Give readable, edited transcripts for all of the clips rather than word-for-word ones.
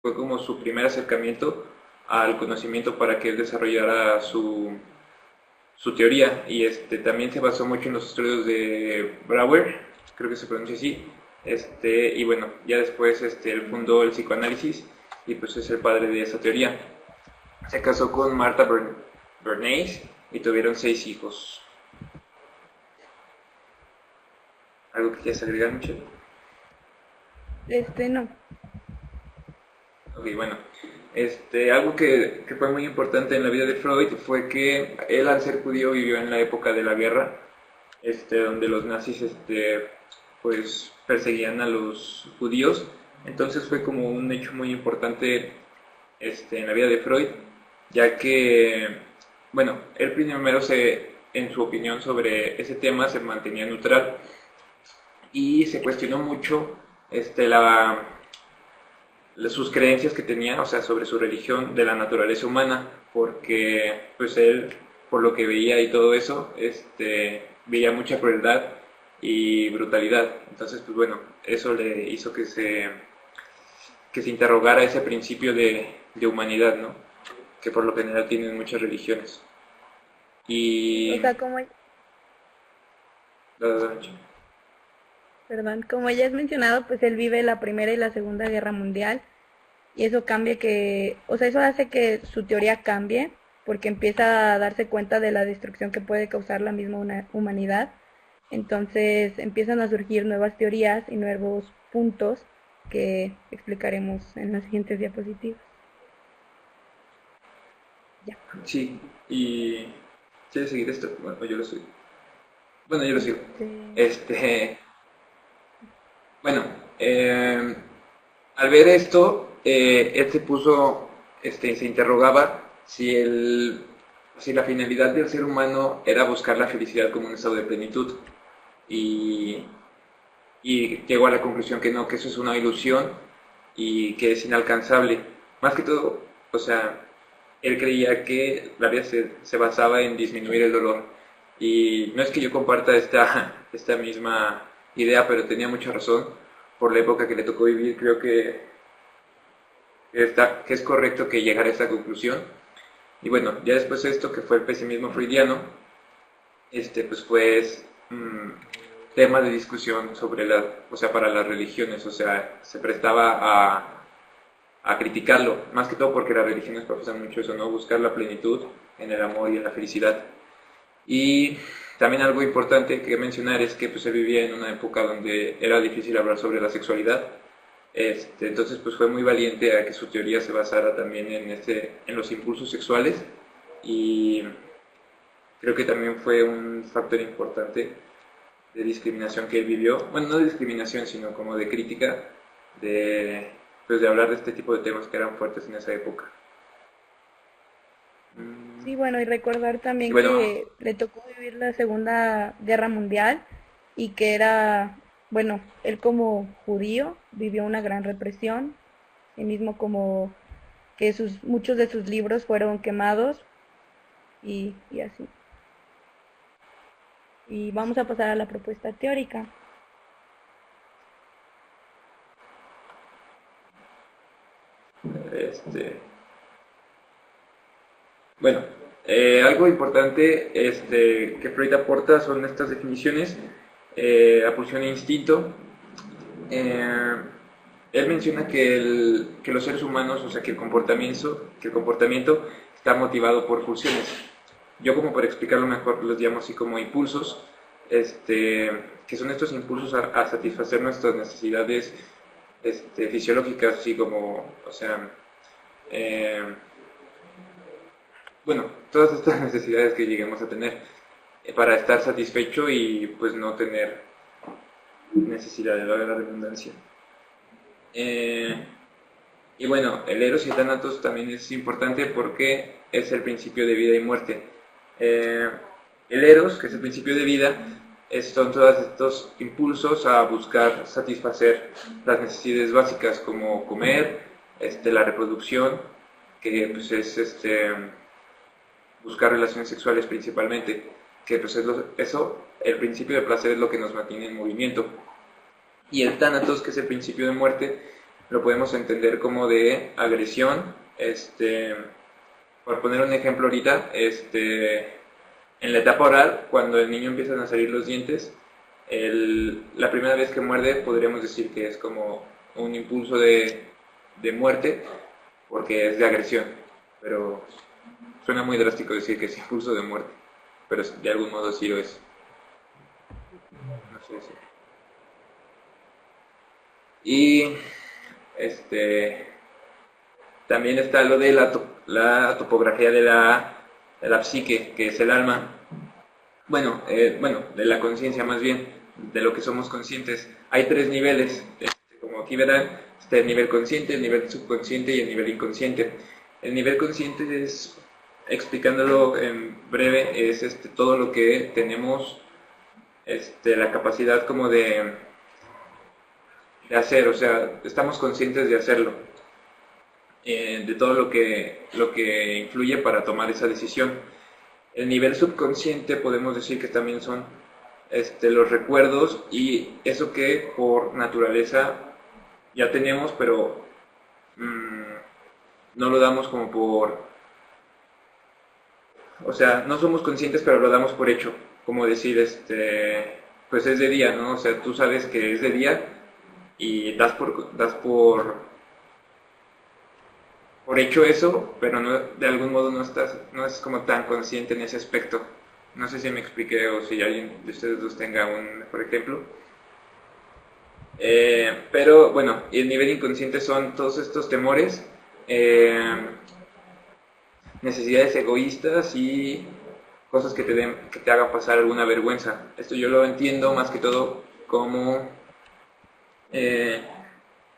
fue como su primer acercamiento al conocimiento para que él desarrollara su teoría. Y también se basó mucho en los estudios de Brauer, creo que se pronuncia así. Y bueno, ya después él fundó el psicoanálisis y pues es el padre de esa teoría. Se casó con Martha Bernays y tuvieron 6 hijos. ¿Algo que quieras agregar, Michelle? No. Ok, bueno. Algo que fue muy importante en la vida de Freud fue que él, al ser judío, vivió en la época de la guerra, donde los nazis, pues, perseguían a los judíos. Entonces fue como un hecho muy importante, en la vida de Freud, ya que, bueno, él primero en su opinión sobre ese tema, se mantenía neutral y se cuestionó mucho, sus creencias que tenía, o sea, sobre su religión de la naturaleza humana, porque pues él, por lo que veía y todo eso, veía mucha crueldad y brutalidad. Entonces, pues bueno, eso le hizo que se interrogara ese principio de humanidad, ¿no? Que por lo general tienen muchas religiones. O Y... sea, perdón, como ya has mencionado, pues él vive la Primera y la Segunda Guerra Mundial y eso cambia o sea, eso hace que su teoría cambie porque empieza a darse cuenta de la destrucción que puede causar la misma humanidad. Entonces empiezan a surgir nuevas teorías y nuevos puntos que explicaremos en las siguientes diapositivas. Ya. Sí, y... ¿Quieres seguir esto? Bueno, yo lo sigo. Bueno, yo lo sigo. Este, Este, bueno, al ver esto, él se puso, se interrogaba si la finalidad del ser humano era buscar la felicidad como un estado de plenitud. Y, y llegó a la conclusión que no, que eso es una ilusión y que es inalcanzable. Más que todo, o sea, él creía que la vida se basaba en disminuir el dolor. Y no es que yo comparta esta misma idea, pero tenía mucha razón por la época que le tocó vivir. Creo que es correcto que llegara a esta conclusión. Y bueno, ya después de esto, que fue el pesimismo freudiano, pues fue tema de discusión o sea, para las religiones, o sea, se prestaba a criticarlo, más que todo porque las religiones profesan mucho eso, ¿no? Buscar la plenitud en el amor y en la felicidad. Y también algo importante que mencionar es que pues él vivía en una época donde era difícil hablar sobre la sexualidad. Entonces pues fue muy valiente a que su teoría se basara también en los impulsos sexuales y creo que también fue un factor importante de discriminación que él vivió. Bueno, no de discriminación, sino como de crítica, de, pues de hablar de este tipo de temas que eran fuertes en esa época. sí, bueno, y recordar Y también bueno, que le tocó vivir la Segunda Guerra Mundial y que era, bueno, él como judío vivió una gran represión, y mismo como que muchos de sus libros fueron quemados y así. Y vamos a pasar a la propuesta teórica. este, bueno, algo importante que Freud aporta son estas definiciones, la pulsión e instinto. Eh, Él menciona que los seres humanos, o sea, que el comportamiento está motivado por pulsiones. Yo, como para explicarlo mejor, los llamo así como impulsos, que son estos impulsos a satisfacer nuestras necesidades fisiológicas, así como, o sea, eh, bueno, todas estas necesidades que lleguemos a tener para estar satisfecho y pues no tener necesidad de la redundancia. Eh, y bueno, el Eros y el Thanatos también es importante porque es el principio de vida y muerte. Eh, el Eros, que es el principio de vida, son todos estos impulsos a buscar satisfacer las necesidades básicas como comer, la reproducción, que pues es buscar relaciones sexuales principalmente, que pues el principio de placer es lo que nos mantiene en movimiento. Y el Thanatos, que es el principio de muerte, lo podemos entender como de agresión. Por poner un ejemplo ahorita, en la etapa oral, cuando el niño empiezan a salir los dientes, la primera vez que muerde podríamos decir que es como un impulso de muerte, porque es de agresión, pero suena muy drástico decir que es impulso de muerte, pero de algún modo sí lo es. No sé si. Y también está lo de la topografía de la psique, que es el alma. Bueno, de la conciencia más bien, de lo que somos conscientes. Hay tres niveles, como aquí verán, está el nivel consciente, el nivel subconsciente y el nivel inconsciente. El nivel consciente es, explicándolo en breve, es todo lo que tenemos, la capacidad como de hacer, o sea, estamos conscientes de hacerlo, de todo lo que influye para tomar esa decisión. El nivel subconsciente podemos decir que también son los recuerdos y eso que por naturaleza ya tenemos, pero no lo damos como por, o sea, no somos conscientes, pero lo damos por hecho, como decir, pues es de día, ¿no? O sea, tú sabes que es de día y por hecho eso, pero no, de algún modo no es como tan consciente en ese aspecto. No sé si me expliqué o si alguien de ustedes dos tenga un mejor ejemplo. Pero bueno, y el nivel inconsciente son todos estos temores, necesidades egoístas y cosas que te hagan pasar alguna vergüenza. Esto yo lo entiendo más que todo como eh,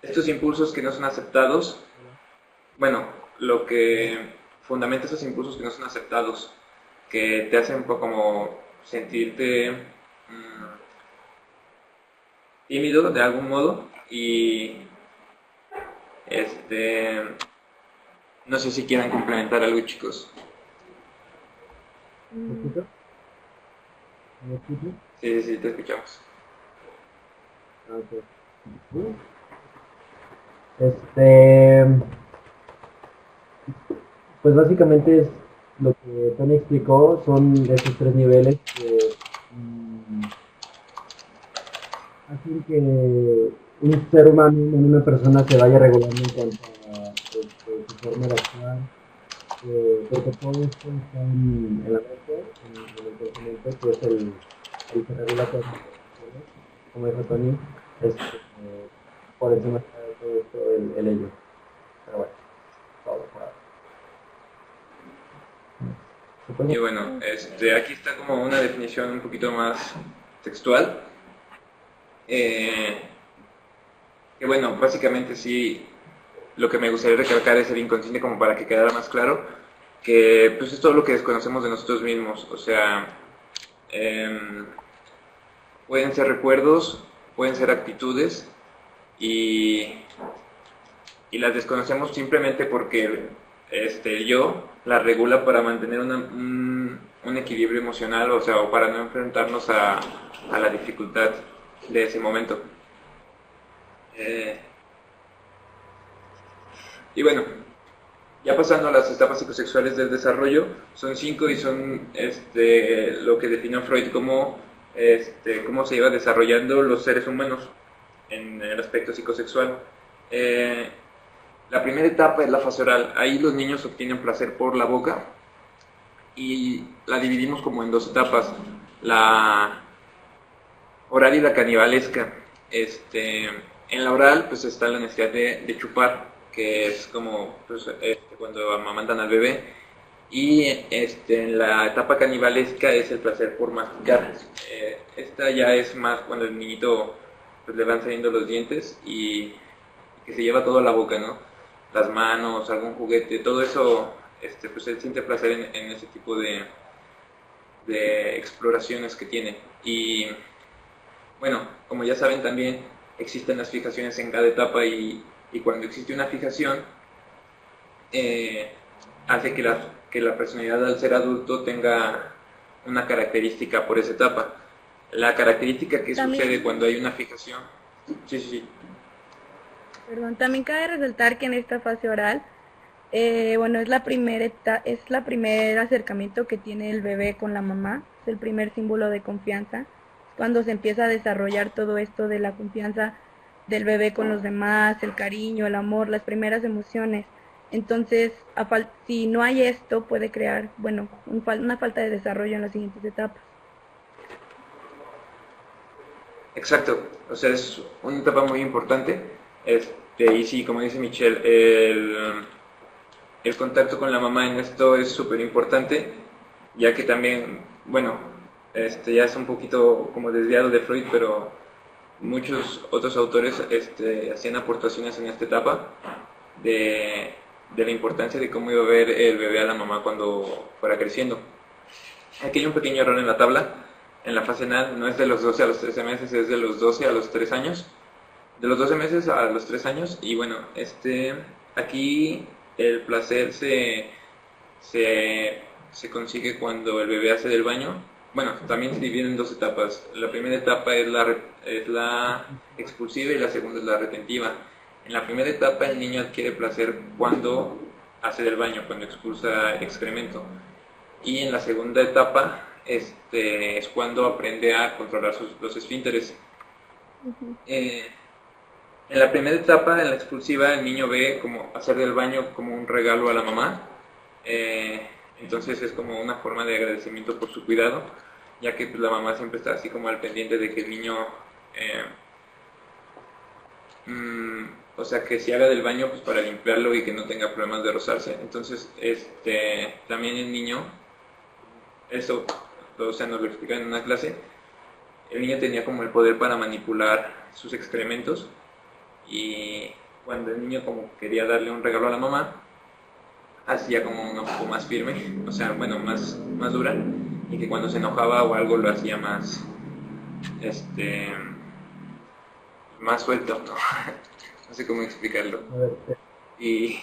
estos impulsos que no son aceptados. Bueno, lo que fundamenta esos impulsos que no son aceptados, que te hacen un poco como sentirte tímido de algún modo y no sé si quieran complementar algo, chicos. ¿Me escuchas? ¿Me escuchas? Sí, sí, sí, te escuchamos. Ah, ok. Este, pues básicamente es lo que Tony explicó, son esos tres niveles que mm, hacen que un ser humano, en una persona, se vaya regulando en cuanto a su forma de actuar, porque todo esto está en la mente, en el pensamiento, que es el que regula todas las emociones, como dijo Tony, por encima de todo esto, el ello. Pero bueno, todo por ahora. Y bueno, aquí está como una definición un poquito más textual. Que bueno, básicamente sí, lo que me gustaría recalcar es el inconsciente como para que quedara más claro, que pues es todo lo que desconocemos de nosotros mismos, o sea, em, pueden ser recuerdos, pueden ser actitudes y, y las desconocemos simplemente porque yo la regula para mantener un equilibrio emocional, o sea, o para no enfrentarnos a la dificultad de ese momento. Y bueno, ya pasando a las etapas psicosexuales del desarrollo, son 5 y son lo que definió Freud como cómo se iba desarrollando los seres humanos en el aspecto psicosexual. La primera etapa es la fase oral. Ahí los niños obtienen placer por la boca y la dividimos como en dos etapas, la oral y la canibalesca. En la oral pues está la necesidad de chupar, que es como pues, cuando amamantan al bebé, y en la etapa canibalesca es el placer por masticar. Esta ya es más cuando el niñito pues, le van saliendo los dientes y que se lleva todo a la boca, ¿no? Las manos, algún juguete, todo eso, pues él siente placer en ese tipo de exploraciones que tiene. Y bueno, como ya saben también existen las fijaciones en cada etapa y cuando existe una fijación hace que la personalidad al ser adulto tenga una característica por esa etapa. La característica que También, sucede cuando hay una fijación, sí, sí, sí. Perdón, también cabe resaltar que en esta fase oral, bueno, es la primer acercamiento que tiene el bebé con la mamá, es el primer símbolo de confianza, es cuando se empieza a desarrollar todo esto de la confianza del bebé con los demás, el cariño, el amor, las primeras emociones. Entonces, si no hay esto, puede crear, bueno, una falta de desarrollo en las siguientes etapas. Exacto, o sea, es una etapa muy importante. Y sí, como dice Michelle, el contacto con la mamá en esto es súper importante, ya que también, bueno, ya es un poquito como desviado de Freud, pero muchos otros autores hacían aportaciones en esta etapa de la importancia de cómo iba a ver el bebé a la mamá cuando fuera creciendo. Aquí hay un pequeño error en la tabla. En la fase anal no es de los 12 a los 13 meses, es de los 12 a los 3 años. De los 12 meses a los 3 años. Y bueno, aquí el placer se consigue cuando el bebé hace del baño. Bueno, también se divide en dos etapas. La primera etapa es la expulsiva y la segunda es la retentiva. En la primera etapa el niño adquiere placer cuando hace del baño, cuando expulsa excremento. Y en la segunda etapa es cuando aprende a controlar los esfínteres. En la primera etapa, en la expulsiva, el niño ve como hacer del baño como un regalo a la mamá. Entonces es como una forma de agradecimiento por su cuidado, ya que pues, la mamá siempre está así como al pendiente de que el niño, o sea, que si haga del baño pues para limpiarlo y que no tenga problemas de rozarse. Entonces, también el niño, eso, o sea, nos lo explican en una clase, el niño tenía como el poder para manipular sus excrementos, y cuando el niño como quería darle un regalo a la mamá, hacía como una poco más firme, o sea, bueno, más dura, y que cuando se enojaba o algo lo hacía más, más suelto, ¿no? No sé cómo explicarlo. Y,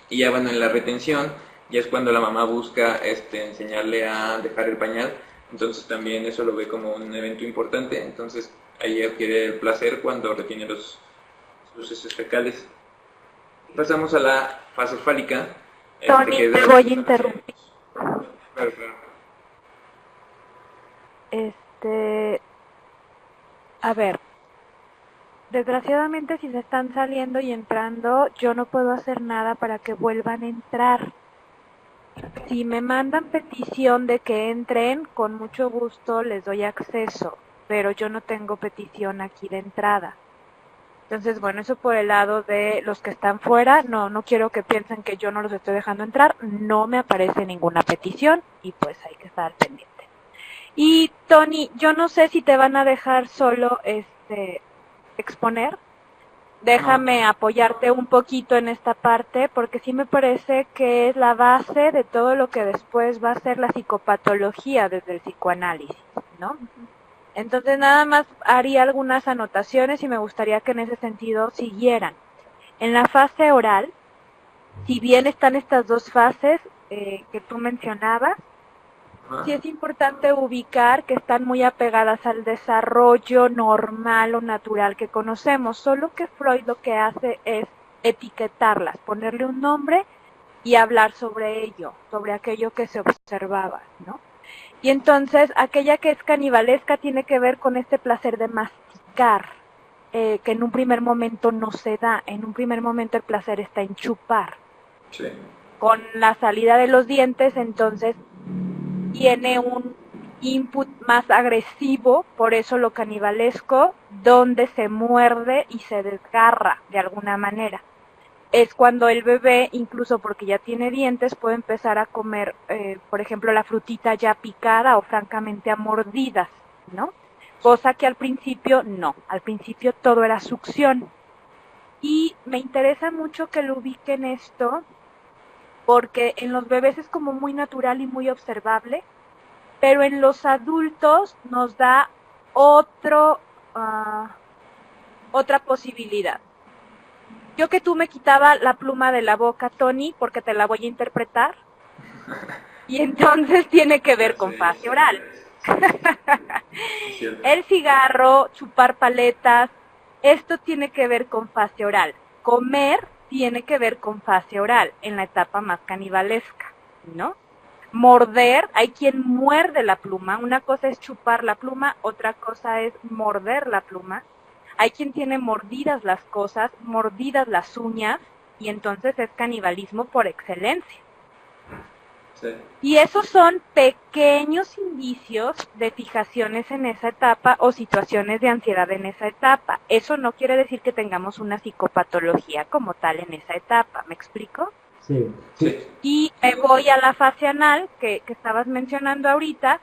y ya bueno, en la retención, ya es cuando la mamá busca enseñarle a dejar el pañal, entonces también eso lo ve como un evento importante, entonces ahí adquiere el placer cuando retiene los heces fecales. Pasamos a la fase fálica. Tony, te voy a interrumpir. Claro, claro. A ver, desgraciadamente si se están saliendo y entrando, yo no puedo hacer nada para que vuelvan a entrar. Si me mandan petición de que entren, con mucho gusto les doy acceso, pero yo no tengo petición aquí de entrada. Entonces, bueno, eso por el lado de los que están fuera, no quiero que piensen que yo no los estoy dejando entrar, no me aparece ninguna petición y pues hay que estar al pendiente. Y Tony, yo no sé si te van a dejar solo exponer. Déjame apoyarte un poquito en esta parte, porque sí me parece que es la base de todo lo que después va a ser la psicopatología desde el psicoanálisis, ¿no? Entonces nada más haría algunas anotaciones y me gustaría que en ese sentido siguieran. En la fase oral, si bien están estas dos fases que tú mencionabas, sí es importante ubicar que están muy apegadas al desarrollo normal o natural que conocemos, solo que Freud lo que hace es etiquetarlas, ponerle un nombre y hablar sobre ello, sobre aquello que se observaba, ¿no? Y entonces aquella que es canibalesca tiene que ver con este placer de masticar, que en un primer momento no se da, en un primer momento el placer está en chupar. Sí. Con la salida de los dientes, entonces tiene un input más agresivo, por eso lo canibalesco, donde se muerde y se desgarra de alguna manera. Es cuando el bebé, incluso porque ya tiene dientes, puede empezar a comer, por ejemplo, la frutita ya picada o francamente a mordidas, ¿no? Cosa que al principio no, al principio todo era succión. Y me interesa mucho que lo ubiquen esto, porque en los bebés es como muy natural y muy observable, pero en los adultos nos da otra posibilidad. Yo que tú me quitaba la pluma de la boca, Tony, porque te la voy a interpretar, y entonces tiene que ver con fase oral. Es cierto. El cigarro, chupar paletas, esto tiene que ver con fase oral. Comer tiene que ver con fase oral, en la etapa más canibalesca, ¿no? Morder, hay quien muerde la pluma, una cosa es chupar la pluma, otra cosa es morder la pluma. Hay quien tiene mordidas las cosas, mordidas las uñas, y entonces es canibalismo por excelencia. Sí. Y esos son pequeños indicios de fijaciones en esa etapa o situaciones de ansiedad en esa etapa. Eso no quiere decir que tengamos una psicopatología como tal en esa etapa, ¿me explico? Sí, Sí. Y me voy a la fase anal que estabas mencionando ahorita.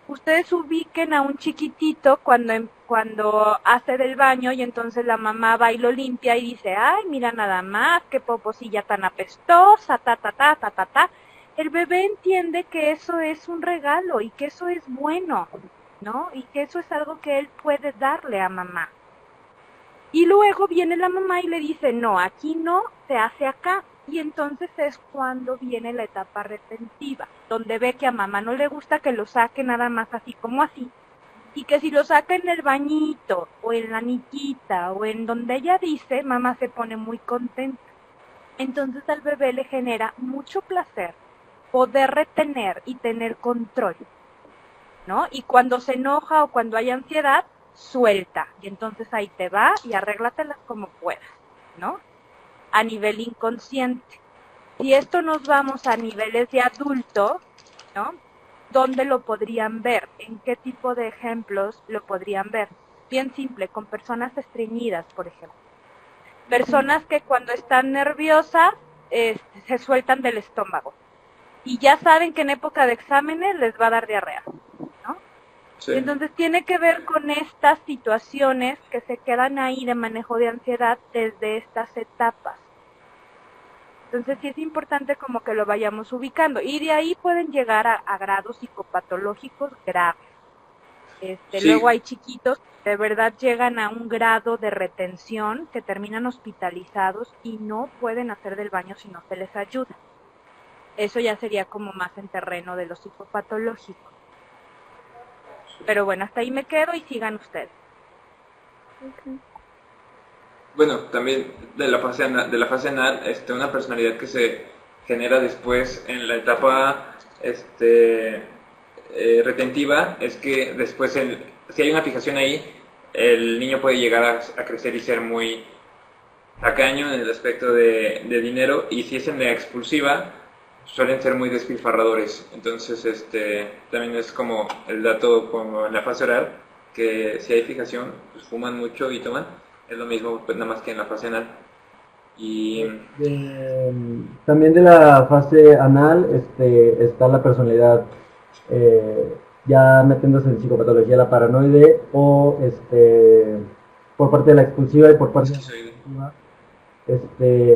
Ustedes ubiquen a un chiquitito cuando hace del baño y entonces la mamá va y lo limpia y dice, ay, mira nada más, qué poposilla tan apestosa, ta, ta, ta, ta, ta, ta. El bebé entiende que eso es un regalo y que eso es bueno, ¿no? Y que eso es algo que él puede darle a mamá. Y luego viene la mamá y le dice, no, aquí no, se hace acá. Y entonces es cuando viene la etapa retentiva, donde ve que a mamá no le gusta que lo saque nada más así como así. Y que si lo saca en el bañito, o en la niquita, o en donde ella dice, mamá se pone muy contenta. Entonces al bebé le genera mucho placer poder retener y tener control, ¿no? Y cuando se enoja o cuando hay ansiedad, suelta. Y entonces ahí te va y arréglatelas como puedas, ¿no? A nivel inconsciente. Si esto nos vamos a niveles de adulto, ¿no? ¿Dónde lo podrían ver? ¿En qué tipo de ejemplos lo podrían ver? Bien simple, con personas estreñidas, por ejemplo. Personas que cuando están nerviosas se sueltan del estómago. Y ya saben que en época de exámenes les va a dar diarrea, ¿no? Sí. Entonces tiene que ver con estas situaciones que se quedan ahí de manejo de ansiedad desde estas etapas. Entonces sí es importante como que lo vayamos ubicando. Y de ahí pueden llegar a grados psicopatológicos graves. Sí. Luego hay chiquitos que de verdad llegan a un grado de retención que terminan hospitalizados y no pueden hacer del baño si no se les ayuda. Eso ya sería como más en terreno de lo psicopatológico. Pero bueno, hasta ahí me quedo y sigan ustedes. Ok. Bueno, también de la fase anal, una personalidad que se genera después en la etapa retentiva es que después, si hay una fijación ahí, el niño puede llegar a crecer y ser muy tacaño en el aspecto de dinero, y si es en la expulsiva, suelen ser muy despilfarradores. Entonces, también es como el dato como en la fase oral, que si hay fijación, pues fuman mucho y toman. Es lo mismo, pues nada más que en la fase anal. Y También de la fase anal está la personalidad, ya metiéndose en psicopatología, la paranoide, o por parte de la expulsiva y por parte de la esquizoide. expulsiva,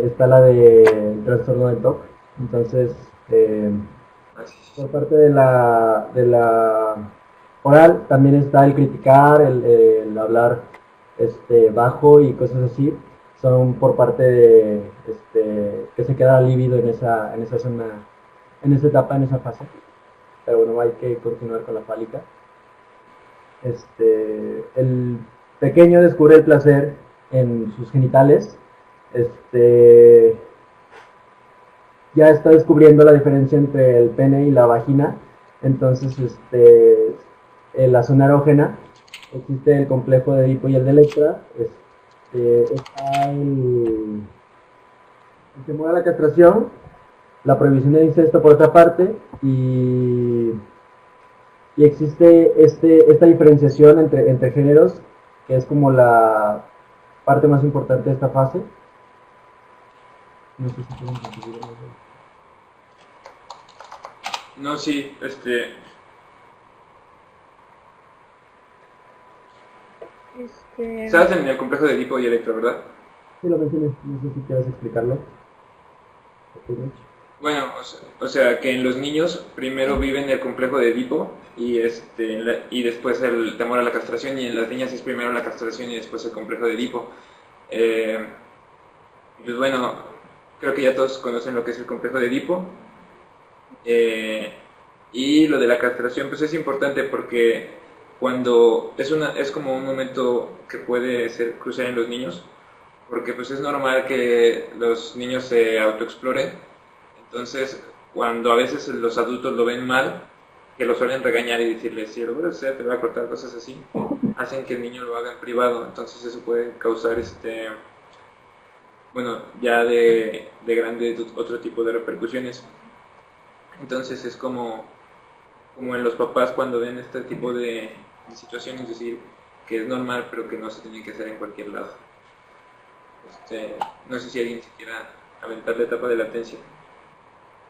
está la de trastorno del TOC. Entonces, por parte de la oral también está el criticar, el hablar bajo y cosas así. Son por parte de que se queda lívido en esa zona, en esa etapa, en esa fase. Pero bueno, hay que continuar con la fálica. El pequeño descubre el placer en sus genitales. Ya está descubriendo la diferencia entre el pene y la vagina. Entonces, en la zona erógena existe el complejo de Edipo y el de Electra. Está el temor a la castración, la prohibición del incesto por otra parte, y existe esta diferenciación entre géneros, que es como la parte más importante de esta fase. No sé si pueden conseguir algo. No, sí, estabas en el complejo de Edipo y Electra, ¿verdad? Sí, lo mencioné, no sé si quieres explicarlo. Bueno, o sea, que en los niños primero viven el complejo de Edipo y y después el temor a la castración, y en las niñas es primero la castración y después el complejo de Edipo. Pues bueno, creo que ya todos conocen lo que es el complejo de Edipo. Y lo de la castración, pues es importante porque cuando es como un momento que puede ser crucial en los niños, porque pues es normal que los niños se autoexploren. Entonces, cuando a veces los adultos lo ven mal, que lo suelen regañar y decirles, si lo vuelves a hacer, te va a cortar, cosas así, hacen que el niño lo haga en privado. Entonces eso puede causar bueno, ya de grande otro tipo de repercusiones. Entonces es como en los papás cuando ven este tipo de situaciones, decir que es normal, pero que no se tiene que hacer en cualquier lado. No sé si alguien se quiera aventar la etapa de latencia.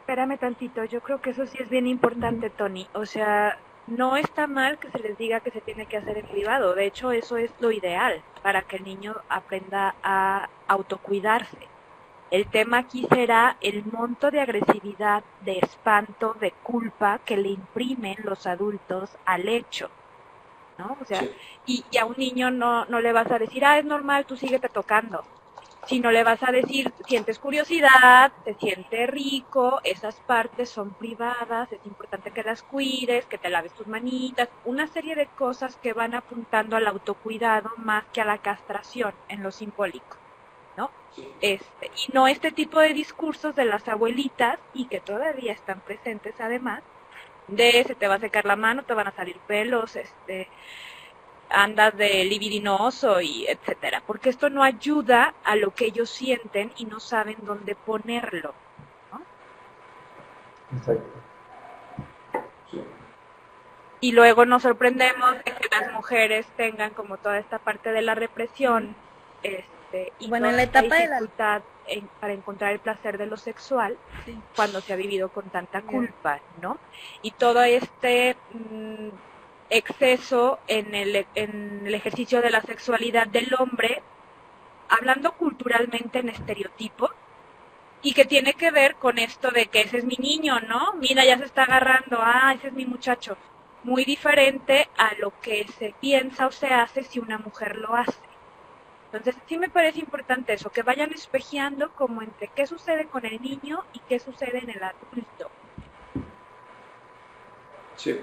Espérame tantito, yo creo que eso sí es bien importante, Tony. O sea, no está mal que se les diga que se tiene que hacer en privado. De hecho, eso es lo ideal para que el niño aprenda a autocuidarse. El tema aquí será el monto de agresividad, de espanto, de culpa que le imprimen los adultos al hecho, ¿no? O sea, Sí. y a un niño no le vas a decir, es normal, tú síguete tocando. Sino le vas a decir, sientes curiosidad, te sientes rico, esas partes son privadas, es importante que las cuides, que te laves tus manitas, una serie de cosas que van apuntando al autocuidado más que a la castración en lo simbólico, ¿no? Sí. Y no este tipo de discursos de las abuelitas, y que todavía están presentes además, de se te va a secar la mano, te van a salir pelos, andas de libidinoso y etcétera, porque esto no ayuda a lo que ellos sienten y no saben dónde ponerlo, ¿no? Exacto. Sí. Y luego nos sorprendemos de que las mujeres tengan como toda esta parte de la represión, y Bueno, en toda la esta etapa de la... dificultad para encontrar el placer de lo sexual Sí. cuando se ha vivido con tanta Bien. culpa, ¿no? Y todo exceso en el ejercicio de la sexualidad del hombre, hablando culturalmente en estereotipo, y que tiene que ver con esto de que ese es mi niño, ¿no? Mira, ya se está agarrando, ese es mi muchacho. Muy diferente a lo que se piensa o se hace si una mujer lo hace. Entonces sí me parece importante eso, que vayan espejeando como entre qué sucede con el niño y qué sucede en el adulto. Sí.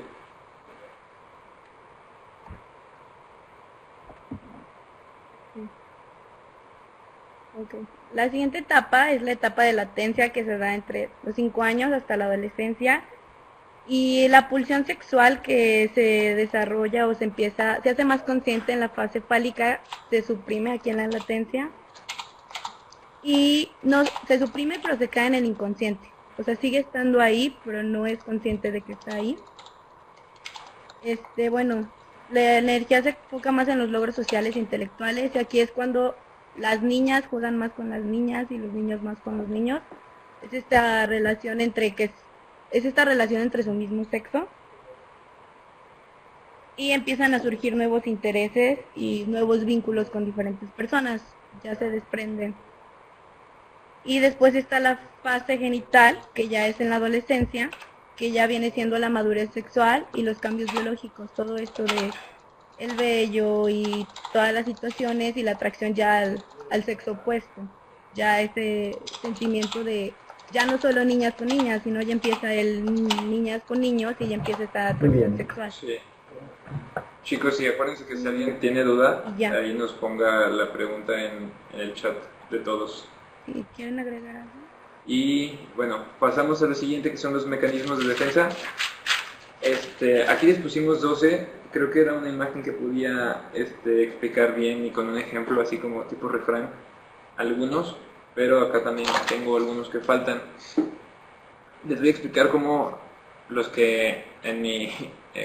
Okay. La siguiente etapa es la etapa de latencia que se da entre los 5 años hasta la adolescencia, y la pulsión sexual que se desarrolla o se hace más consciente en la fase fálica se suprime aquí en la latencia, y no se suprime pero se cae en el inconsciente, o sea, sigue estando ahí pero no es consciente de que está ahí. Bueno, la energía se enfoca más en los logros sociales e intelectuales, y aquí es cuando las niñas juegan más con las niñas y los niños más con los niños. Es esta relación entre su mismo sexo, y empiezan a surgir nuevos intereses y nuevos vínculos con diferentes personas, ya se desprenden. Y después está la fase genital, que ya es en la adolescencia, que ya viene siendo la madurez sexual y los cambios biológicos, todo esto de el vello y todas las situaciones y la atracción ya al sexo opuesto, ya ese sentimiento de ya no solo niñas con niñas, sino ya empieza el niñas con niños y ya empieza esta atracción sexual. Sí. Chicos, sí, acuérdense que si alguien tiene duda, Ya. ahí nos ponga la pregunta en el chat de todos. ¿Sí? ¿Quieren agregar algo? Y bueno, pasamos a lo siguiente, que son los mecanismos de defensa. Aquí les pusimos 12, creo que era una imagen que podía explicar bien y con un ejemplo así como tipo refrán algunos, pero acá también tengo algunos que faltan. Les voy a explicar cómo los que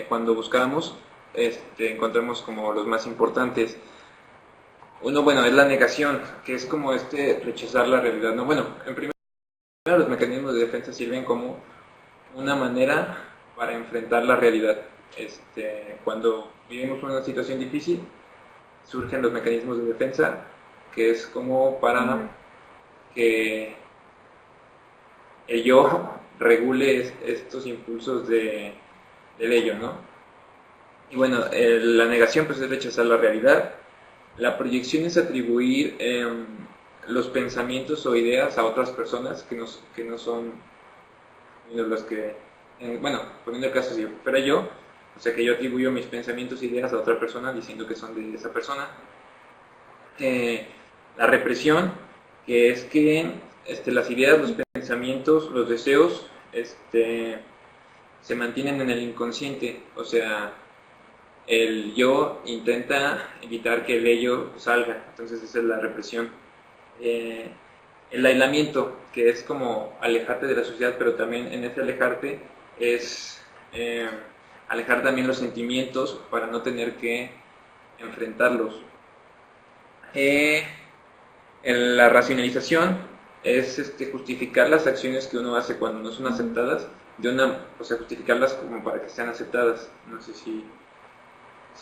cuando buscábamos encontramos como los más importantes. Uno, bueno, es la negación, que es como rechazar la realidad. No, bueno, en primer lugar, los mecanismos de defensa sirven como una manera para enfrentar la realidad. Cuando vivimos una situación difícil, surgen los mecanismos de defensa, que es como para que el yo regule estos impulsos del ello, ¿no? Y bueno, la negación pues es rechazar la realidad. La proyección es atribuir los pensamientos o ideas a otras personas que no son las que bueno, poniendo el caso si fuera yo, o sea que yo atribuyo mis pensamientos e ideas a otra persona diciendo que son de esa persona. La represión, que es que las ideas, los pensamientos, los deseos, se mantienen en el inconsciente, o sea, el yo intenta evitar que el ello salga, entonces esa es la represión. El aislamiento, que es como alejarte de la sociedad, pero también en ese alejarte es alejar también los sentimientos para no tener que enfrentarlos. La racionalización es justificar las acciones que uno hace cuando no son aceptadas, o sea, justificarlas como para que sean aceptadas. No sé si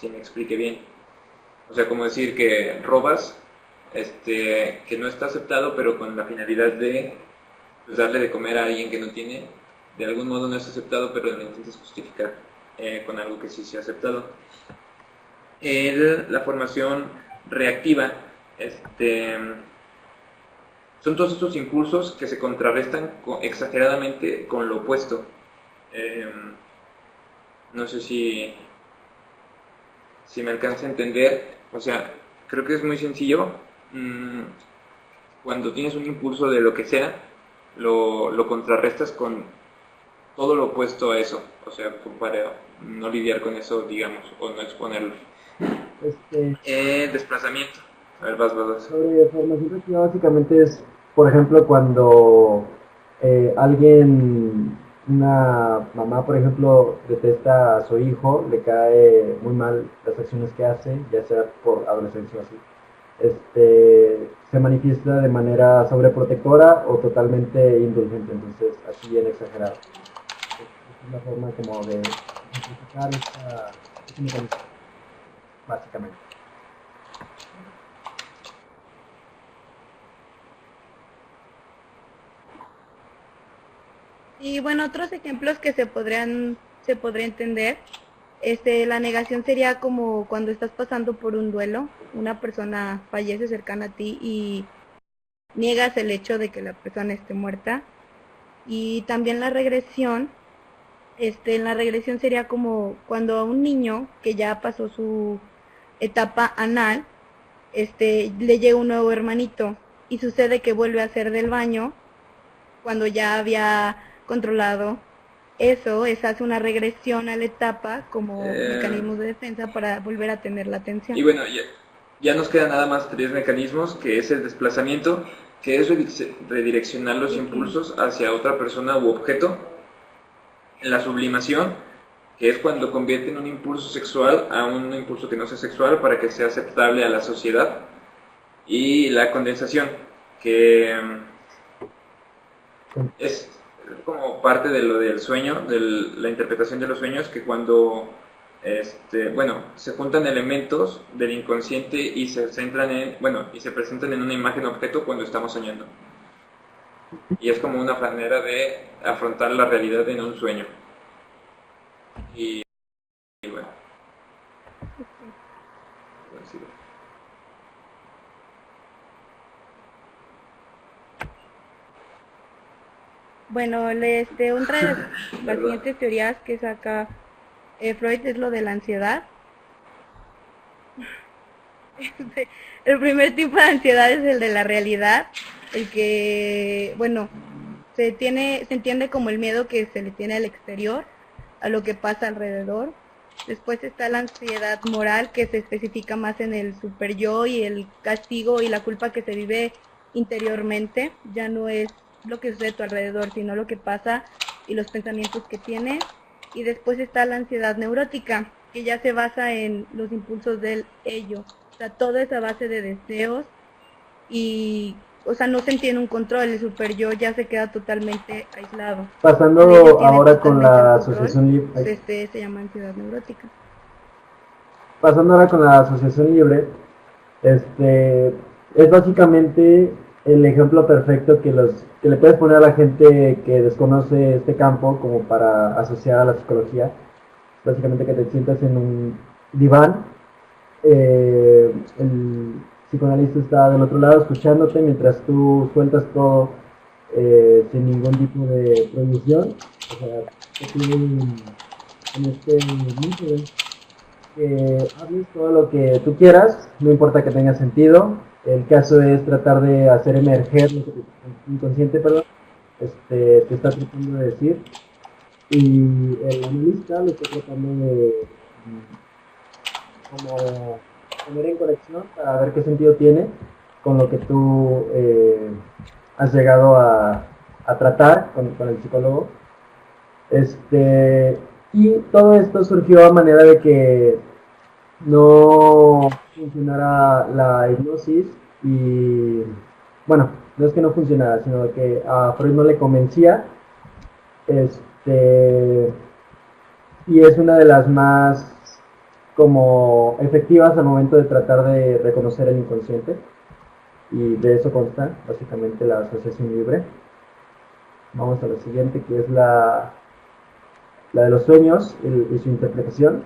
me explique bien. O sea, como decir que robas, que no está aceptado, pero con la finalidad de pues, darle de comer a alguien que no tiene, de algún modo no es aceptado, pero lo intentas justificar con algo que sí se ha aceptado. La formación reactiva, son todos estos impulsos que se contrarrestan exageradamente con lo opuesto. No sé si me alcanza a entender. O sea, creo que es muy sencillo. Cuando tienes un impulso de lo que sea, lo contrarrestas con todo lo opuesto a eso. O sea, para no lidiar con eso, digamos, o no exponerlo. Desplazamiento. A ver, vas. Sobre formación reactiva básicamente es, por ejemplo, cuando una mamá, por ejemplo, detesta a su hijo, le cae muy mal las acciones que hace, ya sea por adolescencia o así. Se manifiesta de manera sobreprotectora o totalmente indulgente, entonces así bien exagerado. Es una forma como de simplificar este mecanismo, básicamente. Y bueno, otros ejemplos que se podría entender, la negación sería como cuando estás pasando por un duelo, una persona fallece cercana a ti y niegas el hecho de que la persona esté muerta. Y también la regresión, en la regresión sería como cuando a un niño que ya pasó su etapa anal, le llega un nuevo hermanito y sucede que vuelve a hacer del baño cuando ya había controlado eso, hace una regresión a la etapa como mecanismo de defensa para volver a tener la atención. Y bueno, ya nos quedan nada más 3 mecanismos, que es el desplazamiento, que es redireccionar los impulsos hacia otra persona u objeto. La sublimación, que es cuando convierten un impulso sexual a un impulso que no sea sexual para que sea aceptable a la sociedad. Y la condensación, que es como parte de lo del sueño, de la interpretación de los sueños, que cuando se juntan elementos del inconsciente y se centran y se presentan en una imagen objeto cuando estamos soñando. Y es como una manera de afrontar la realidad en un sueño. Y bueno. Bueno, otra de las siguientes teorías que saca Freud es lo de la ansiedad. El primer tipo de ansiedad es el de la realidad, el que, bueno, se entiende como el miedo que se le tiene al exterior, a lo que pasa alrededor. Después está la ansiedad moral, que se especifica más en el super yo y el castigo y la culpa que se vive interiormente. Ya no es lo que sucede a tu alrededor, sino lo que pasa y los pensamientos que tienes. Y después está la ansiedad neurótica, que ya se basa en los impulsos del ello. O sea, toda esa base de deseos y, o sea, no se tiene un control, el super yo ya se queda totalmente aislado. Pasando ahora con la asociación libre. Se llama ansiedad neurótica. Pasando ahora con la asociación libre, es básicamente el ejemplo perfecto que le puedes poner a la gente que desconoce este campo como para asociar a la psicología. Básicamente que te sientas en un diván, el psicoanalista está del otro lado escuchándote mientras tú sueltas todo sin ningún tipo de prohibición. O sea, que tú en este método, que hables todo lo que tú quieras, no importa que tenga sentido. El caso es tratar de hacer emerger lo que tu inconsciente, perdón, te está tratando de decir. Y el analista lo está tratando de como poner en conexión para ver qué sentido tiene con lo que tú has llegado a tratar con el psicólogo. Y todo esto surgió a manera de que no funcionara la hipnosis y, bueno, no es que no funcionara, sino que a Freud no le convencía, este, y es una de las más como efectivas al momento de tratar de reconocer el inconsciente, y de eso consta básicamente la asociación libre. Vamos a la siguiente, que es la de los sueños y su interpretación.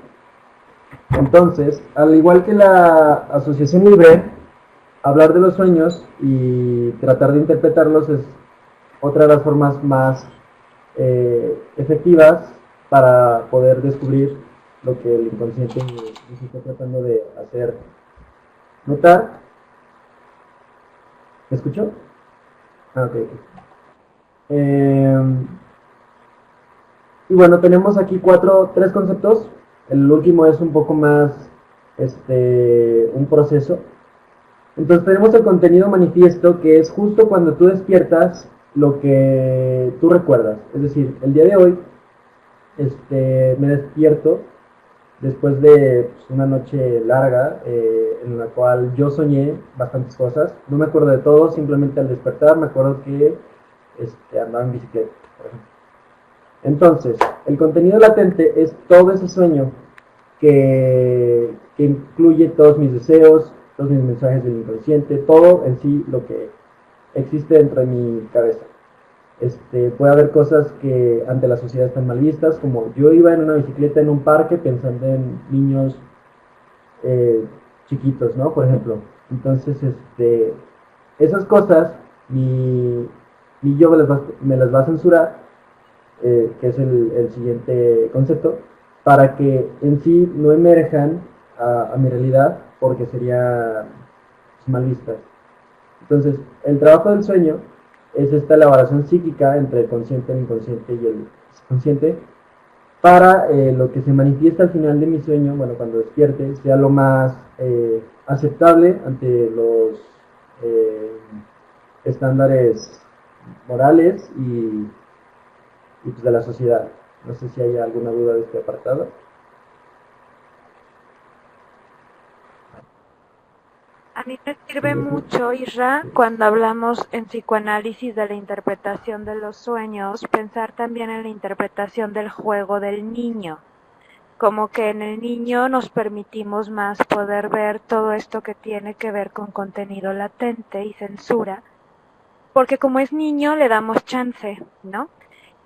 Entonces, al igual que la asociación libre, hablar de los sueños y tratar de interpretarlos es otra de las formas más efectivas para poder descubrir lo que el inconsciente nos está tratando de hacer notar. ¿Me escuchó? Ah, ok. Y bueno, tenemos aquí tres conceptos. El último es un poco más un proceso. Entonces tenemos el contenido manifiesto, que es justo cuando tú despiertas lo que tú recuerdas. Es decir, el día de hoy me despierto después de una noche larga en la cual yo soñé bastantes cosas. No me acuerdo de todo, simplemente al despertar me acuerdo que andaba en bicicleta, por ejemplo. Entonces, el contenido latente es todo ese sueño que incluye todos mis deseos, todos mis mensajes del inconsciente, todo en sí lo que existe dentro de mi cabeza. Puede haber cosas que ante la sociedad están mal vistas, como yo iba en una bicicleta en un parque pensando en niños chiquitos, ¿no? Por ejemplo. Entonces, esas cosas, mi yo me las va a censurar, que es el siguiente concepto, para que en sí no emerjan a mi realidad, porque sería mal vistas. Entonces, el trabajo del sueño es esta elaboración psíquica entre el consciente, el inconsciente y el subconsciente, para lo que se manifiesta al final de mi sueño, bueno, cuando despierte, sea lo más aceptable ante los estándares morales y pues de la sociedad. No sé si hay alguna duda de este apartado. A mí me sirve mucho, Isra, cuando hablamos en psicoanálisis de la interpretación de los sueños, pensar también en la interpretación del juego del niño. Como que en el niño nos permitimos más poder ver todo esto que tiene que ver con contenido latente y censura, porque como es niño le damos chance, ¿no?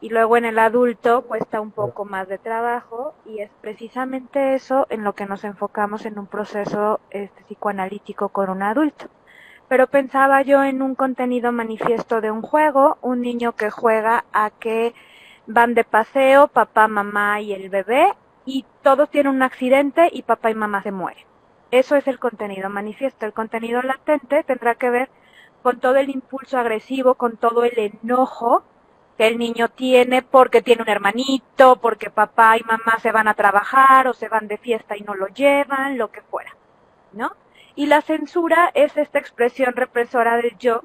Y luego en el adulto cuesta un poco más de trabajo, y es precisamente eso en lo que nos enfocamos en un proceso psicoanalítico con un adulto. Pero pensaba yo en un contenido manifiesto de un juego, un niño que juega a que van de paseo, papá, mamá y el bebé, y todos tienen un accidente y papá y mamá se mueren. Eso es el contenido manifiesto. El contenido latente tendrá que ver con todo el impulso agresivo, con todo el enojo que el niño tiene porque tiene un hermanito, porque papá y mamá se van a trabajar o se van de fiesta y no lo llevan, lo que fuera, ¿no? Y la censura es esta expresión represora del yo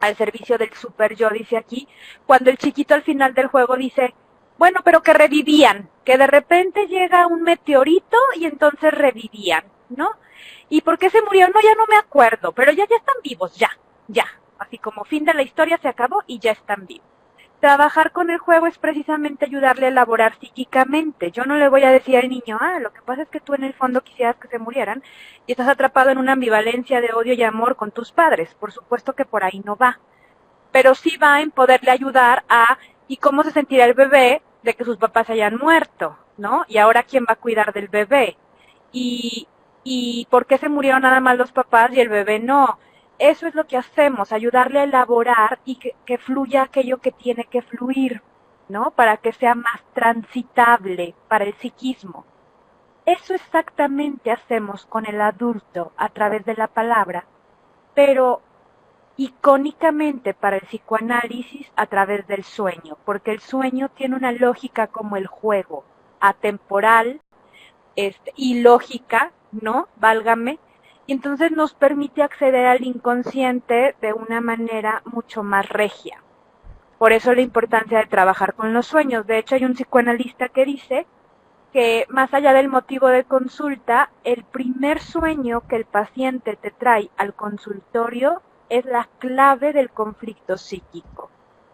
al servicio del super yo, dice aquí, cuando el chiquito al final del juego dice, bueno, pero que revivían, que de repente llega un meteorito y entonces revivían, ¿no? ¿Y por qué se murió? No, ya no me acuerdo, pero ya están vivos, ya, así como fin de la historia se acabó y ya están vivos. Trabajar con el juego es precisamente ayudarle a elaborar psíquicamente. Yo no le voy a decir al niño, lo que pasa es que tú en el fondo quisieras que se murieran y estás atrapado en una ambivalencia de odio y amor con tus padres. Por supuesto que por ahí no va. Pero sí va en poderle ayudar ¿y cómo se sentirá el bebé de que sus papás hayan muerto? ¿No? ¿Y ahora quién va a cuidar del bebé? ¿Y por qué se murieron nada más los papás y el bebé no? Eso es lo que hacemos, ayudarle a elaborar y que fluya aquello que tiene que fluir, ¿no? Para que sea más transitable para el psiquismo. Eso exactamente hacemos con el adulto a través de la palabra, pero icónicamente para el psicoanálisis a través del sueño, porque el sueño tiene una lógica como el juego, atemporal, y lógica, ¿no? Válgame. Y entonces nos permite acceder al inconsciente de una manera mucho más regia. Por eso la importancia de trabajar con los sueños. De hecho, hay un psicoanalista que dice que más allá del motivo de consulta, el primer sueño que el paciente te trae al consultorio es la clave del conflicto psíquico.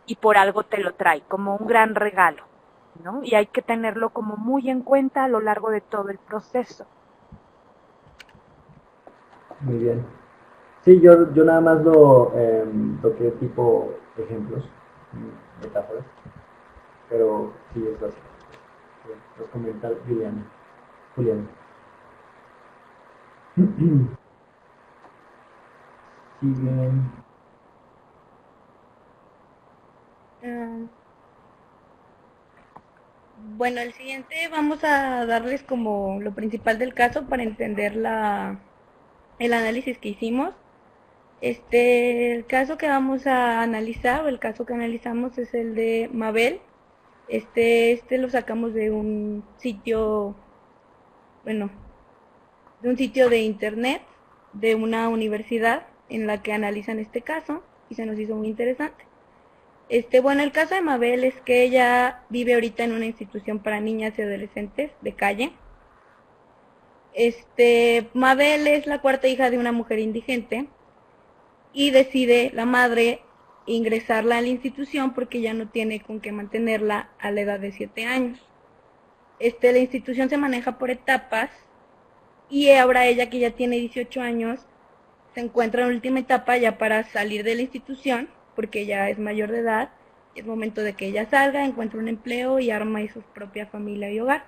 Y por algo te lo trae, como un gran regalo, ¿no? Y hay que tenerlo como muy en cuenta a lo largo de todo el proceso. Muy bien. Sí, yo nada más lo toqué tipo ejemplos, metáforas, pero sí es básico. Los comenta Julián. Sigue. Bueno, el siguiente vamos a darles como lo principal del caso para entender el análisis que hicimos. El caso que vamos a analizar, o el caso que analizamos, es el de Mabel. Lo sacamos de un sitio, bueno, de un sitio de internet de una universidad en la que analizan este caso y se nos hizo muy interesante. Bueno, el caso de Mabel es que ella vive ahorita en una institución para niñas y adolescentes de calle. Mabel es la cuarta hija de una mujer indigente y decide la madre ingresarla a la institución porque ya no tiene con qué mantenerla a la edad de 7 años. La institución se maneja por etapas y ahora ella, que ya tiene 18 años, se encuentra en la última etapa ya para salir de la institución porque ya es mayor de edad. Es momento de que ella salga, encuentre un empleo y arma su propia familia y hogar.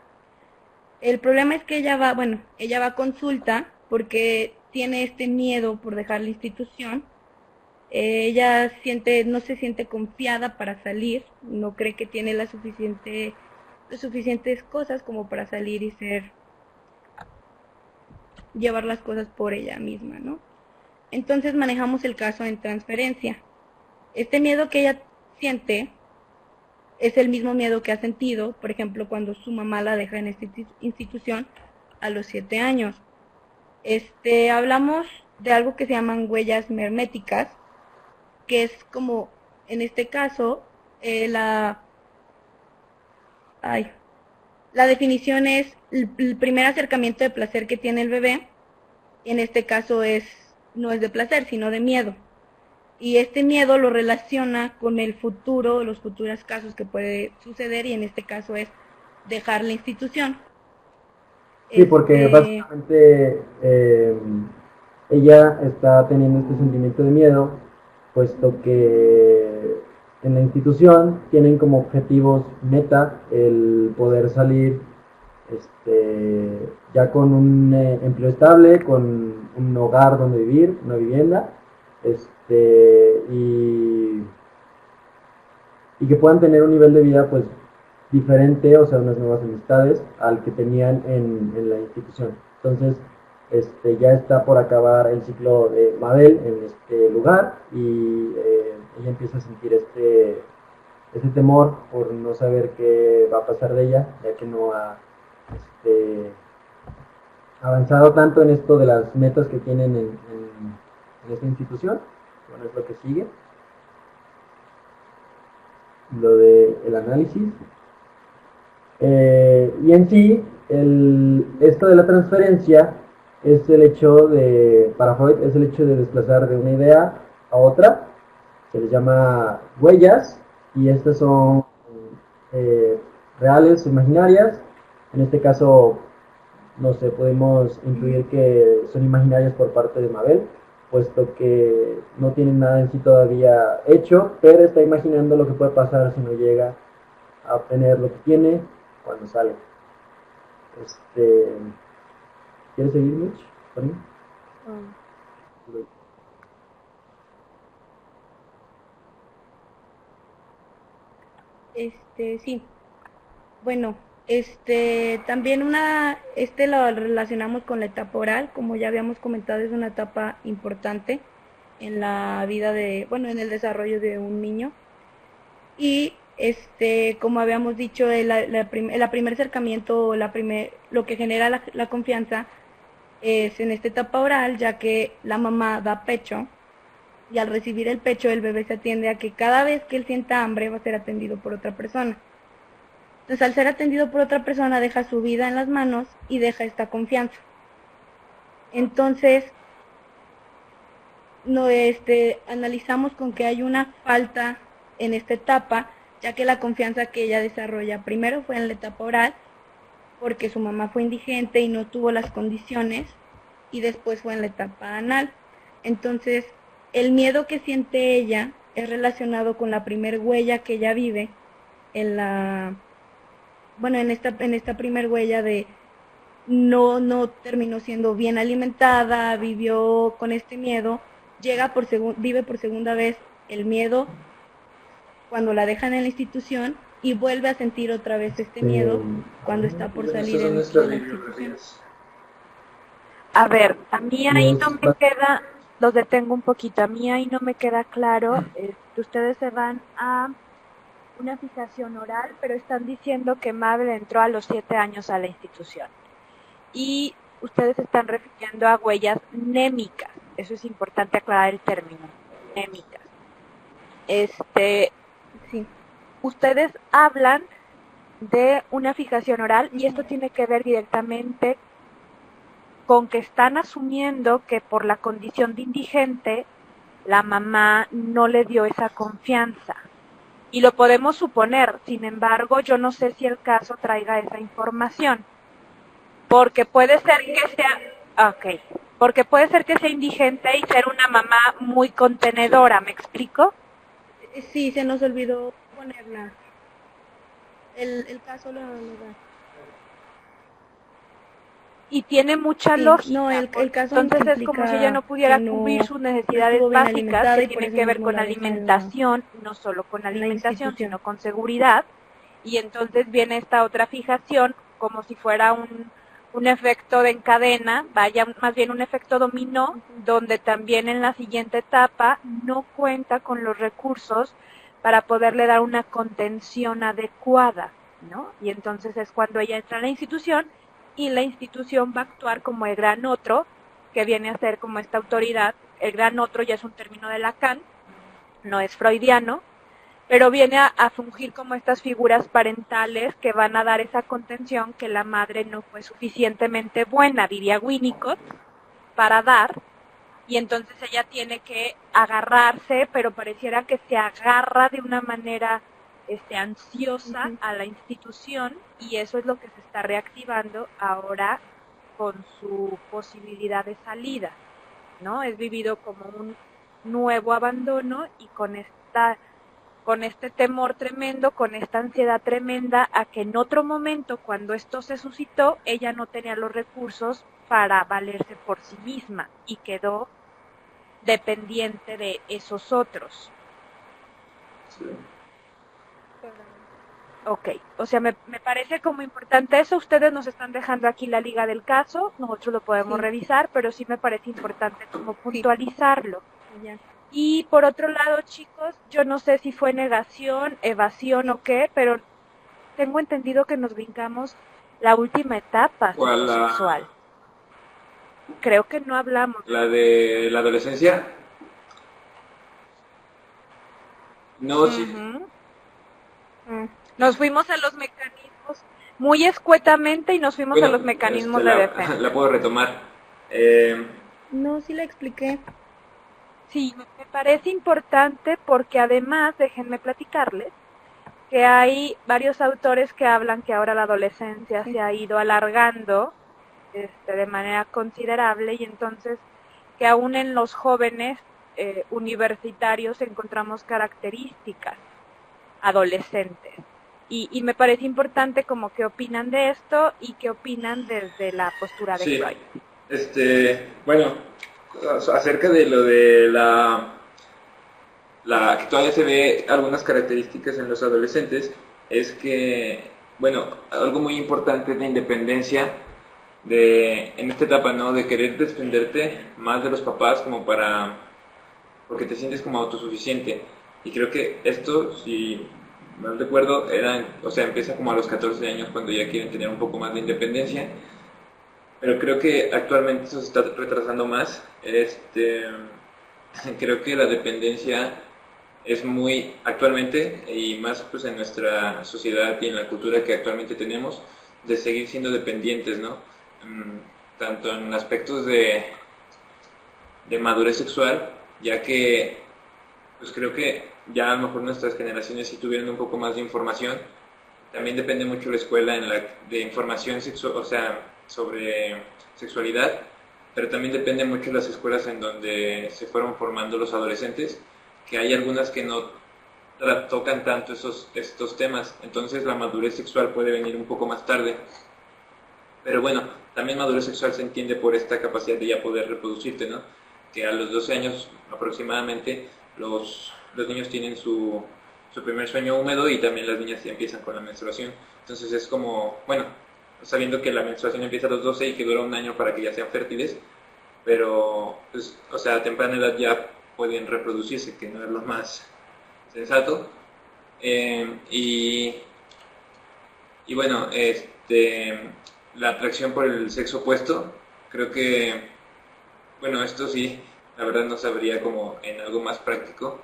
El problema es que ella va a consulta porque tiene este miedo por dejar la institución. Ella no se siente confiada para salir, no cree que tiene las suficientes cosas como para salir y llevar las cosas por ella misma, ¿no? Entonces manejamos el caso en transferencia. Este miedo que ella siente es el mismo miedo que ha sentido, por ejemplo, cuando su mamá la deja en esta institución a los 7 años. Hablamos de algo que se llaman huellas merméticas, que es como, en este caso, la definición es el primer acercamiento de placer que tiene el bebé. En este caso no es de placer, sino de miedo. Y este miedo lo relaciona con el futuro, los futuros casos que puede suceder, y en este caso es dejar la institución. Sí, porque básicamente ella está teniendo este sentimiento de miedo, puesto que en la institución tienen como objetivos meta el poder salir ya con un empleo estable, con un hogar donde vivir, una vivienda, y que puedan tener un nivel de vida pues diferente, o sea, unas nuevas amistades al que tenían en la institución. Entonces, ya está por acabar el ciclo de Mabel en este lugar y ella empieza a sentir este temor por no saber qué va a pasar de ella, ya que no ha avanzado tanto en esto de las metas que tienen en esta institución. Bueno, es lo que sigue. Lo del análisis. Y en sí, esto de la transferencia es el hecho para Freud, es el hecho de desplazar de una idea a otra. Se les llama huellas y estas son reales o imaginarias. En este caso, no sé, podemos intuir que son imaginarias por parte de Mabel, puesto que no tienen nada en sí todavía hecho, pero está imaginando lo que puede pasar si no llega a obtener lo que tiene cuando sale. ¿Quieres seguir, Mitch? Sí. Bueno, también lo relacionamos con la etapa oral, como ya habíamos comentado, es una etapa importante en la vida bueno, en el desarrollo de un niño. Y como habíamos dicho, el primer acercamiento, lo que genera la confianza es en esta etapa oral, ya que la mamá da pecho y al recibir el pecho el bebé se atiende a que cada vez que él sienta hambre va a ser atendido por otra persona. Entonces, al ser atendido por otra persona, deja su vida en las manos y deja esta confianza. Entonces, no, analizamos con que hay una falta en esta etapa, ya que la confianza que ella desarrolla primero fue en la etapa oral, porque su mamá fue indigente y no tuvo las condiciones, y después fue en la etapa anal. Entonces, el miedo que siente ella es relacionado con la primer huella que ella vive en esta primer huella de no terminó siendo bien alimentada, vivió con este miedo, vive por segunda vez el miedo cuando la dejan en la institución y vuelve a sentir otra vez este miedo cuando está por salir de la institución. A ver, a mí ahí no me queda, los detengo un poquito, a mí ahí no me queda claro, que ustedes se van a una fijación oral, pero están diciendo que Mabel entró a los 7 años a la institución. Y ustedes están refiriendo a huellas némicas. Eso es importante aclarar el término, némicas. Sí. Ustedes hablan de una fijación oral y esto tiene que ver directamente con que están asumiendo que por la condición de indigente la mamá no le dio esa confianza. Y lo podemos suponer, sin embargo, yo no sé si el caso traiga esa información. Porque puede ser que sea, porque puede ser que sea indigente y ser una mamá muy contenedora, ¿me explico? Sí, se nos olvidó ponerla. El caso lo da. Y tiene mucha lógica. No, el caso entonces es como si ella no pudiera cubrir sus necesidades básicas que tienen que ver con alimentación, no solo con alimentación, sino con seguridad. Y entonces viene esta otra fijación como si fuera un efecto de encadena, más bien un efecto dominó, donde también en la siguiente etapa no cuenta con los recursos para poderle dar una contención adecuada, ¿no? Y entonces es cuando ella entra a la institución y la institución va a actuar como el gran otro, que viene a ser como esta autoridad. El gran otro ya es un término de Lacan, no es freudiano, pero viene a fungir como estas figuras parentales que van a dar esa contención que la madre no fue suficientemente buena, diría Winnicott, para dar, y entonces ella tiene que agarrarse, pero pareciera que se agarra de una manera ansiosa a la institución, y eso es lo que se está reactivando ahora con su posibilidad de salida, ¿no? Es vivido como un nuevo abandono y con este temor tremendo, con esta ansiedad tremenda a que en otro momento, cuando esto se suscitó, ella no tenía los recursos para valerse por sí misma y quedó dependiente de esos otros. Sí. Ok, o sea, me parece como importante eso. Ustedes nos están dejando aquí la liga del caso, nosotros lo podemos revisar, pero sí me parece importante como puntualizarlo. Ya. Y por otro lado, chicos, yo no sé si fue negación, evasión o qué, pero tengo entendido que nos brincamos la última etapa sexual. Creo que no hablamos. ¿La de la adolescencia? No, sí. Nos fuimos a los mecanismos muy escuetamente y nos fuimos a los mecanismos de defensa. La puedo retomar. No, sí la expliqué. Sí, me parece importante porque además, déjenme platicarles, que hay varios autores que hablan que ahora la adolescencia se ha ido alargando de manera considerable y entonces que aún en los jóvenes universitarios encontramos características adolescentes. Y me parece importante como qué opinan de esto y qué opinan desde la postura de Freud. Bueno, acerca de lo de la que todavía se ve algunas características en los adolescentes es que, bueno, algo muy importante de independencia en esta etapa, ¿no? De querer desprenderte más de los papás como porque te sientes como autosuficiente. Y creo que esto, si mal recuerdo, o sea, empieza como a los 14 años cuando ya quieren tener un poco más de independencia. Pero creo que actualmente eso se está retrasando más. Creo que la dependencia es muy actualmente y más pues en nuestra sociedad y en la cultura que actualmente tenemos de seguir siendo dependientes, ¿no? Tanto en aspectos de madurez sexual, ya que pues creo que ya a lo mejor nuestras generaciones sí tuvieron un poco más de información. También depende mucho la escuela de información sexual, o sea, sobre sexualidad, pero también depende mucho las escuelas en donde se fueron formando los adolescentes, que hay algunas que no tocan tanto estos temas, entonces la madurez sexual puede venir un poco más tarde. Pero bueno, también madurez sexual se entiende por esta capacidad de ya poder reproducirte, ¿no? Que a los 12 años aproximadamente los niños tienen su primer sueño húmedo y también las niñas ya empiezan con la menstruación. Entonces es como, bueno, sabiendo que la menstruación empieza a los 12 y que dura un año para que ya sean fértiles, pero, pues, o sea, a temprana edad ya pueden reproducirse, que no es lo más sensato. Eh, y, y bueno, la atracción por el sexo opuesto, creo que, bueno, esto sí, la verdad no sabría como en algo más práctico,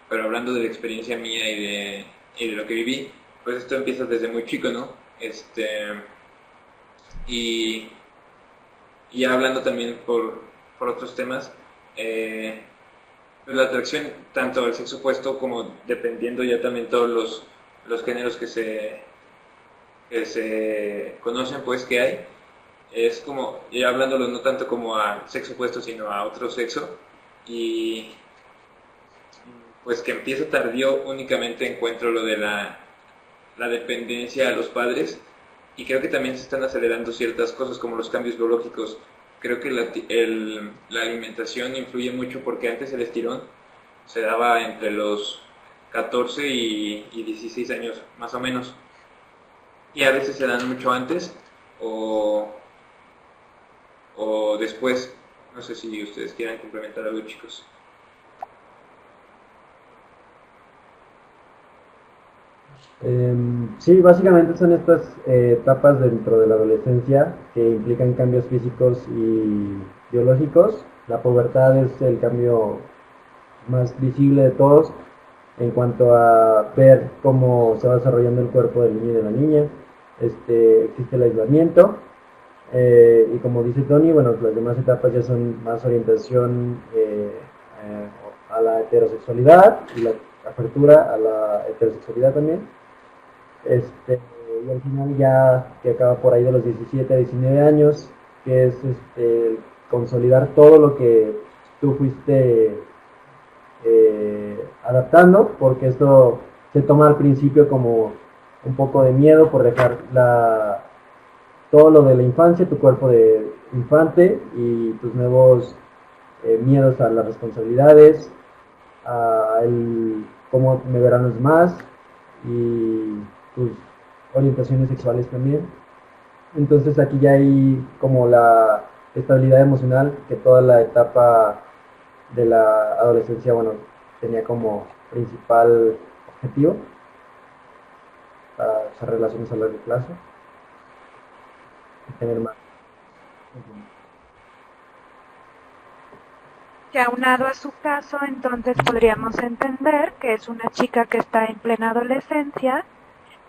pero hablando de la experiencia mía y de lo que viví, pues esto empieza desde muy chico, ¿no? Y, y ya hablando también por otros temas, pues la atracción tanto al sexo opuesto como dependiendo ya también todos los géneros que se conocen, pues que hay, es como, ya hablándolo no tanto como al sexo opuesto, sino a otro sexo, y pues que empieza tardío únicamente encuentro lo de la dependencia a los padres, y creo que también se están acelerando ciertas cosas como los cambios biológicos. Creo que la alimentación influye mucho porque antes el estirón se daba entre los 14 y 16 años más o menos, y a veces se dan mucho antes o, o después. No sé si ustedes quieran complementar algo, chicos. Sí, básicamente son estas etapas dentro de la adolescencia que implican cambios físicos y biológicos. La pubertad es el cambio más visible de todos en cuanto a ver cómo se va desarrollando el cuerpo del niño y de la niña. Existe el aislamiento y como dice Tony, bueno, las demás etapas ya son más orientación a la heterosexualidad y la apertura a la heterosexualidad también. Y al final ya que acaba por ahí de los 17 a 19 años, que es consolidar todo lo que tú fuiste adaptando, porque esto se toma al principio como un poco de miedo por dejar todo lo de la infancia, tu cuerpo de infante y tus nuevos miedos a las responsabilidades, a cómo me verán los demás y tus orientaciones sexuales también. Entonces aquí ya hay como la estabilidad emocional que toda la etapa de la adolescencia, bueno, tenía como principal objetivo para esas relaciones a largo plazo y tener más. Que aunado a su caso, entonces podríamos entender que es una chica que está en plena adolescencia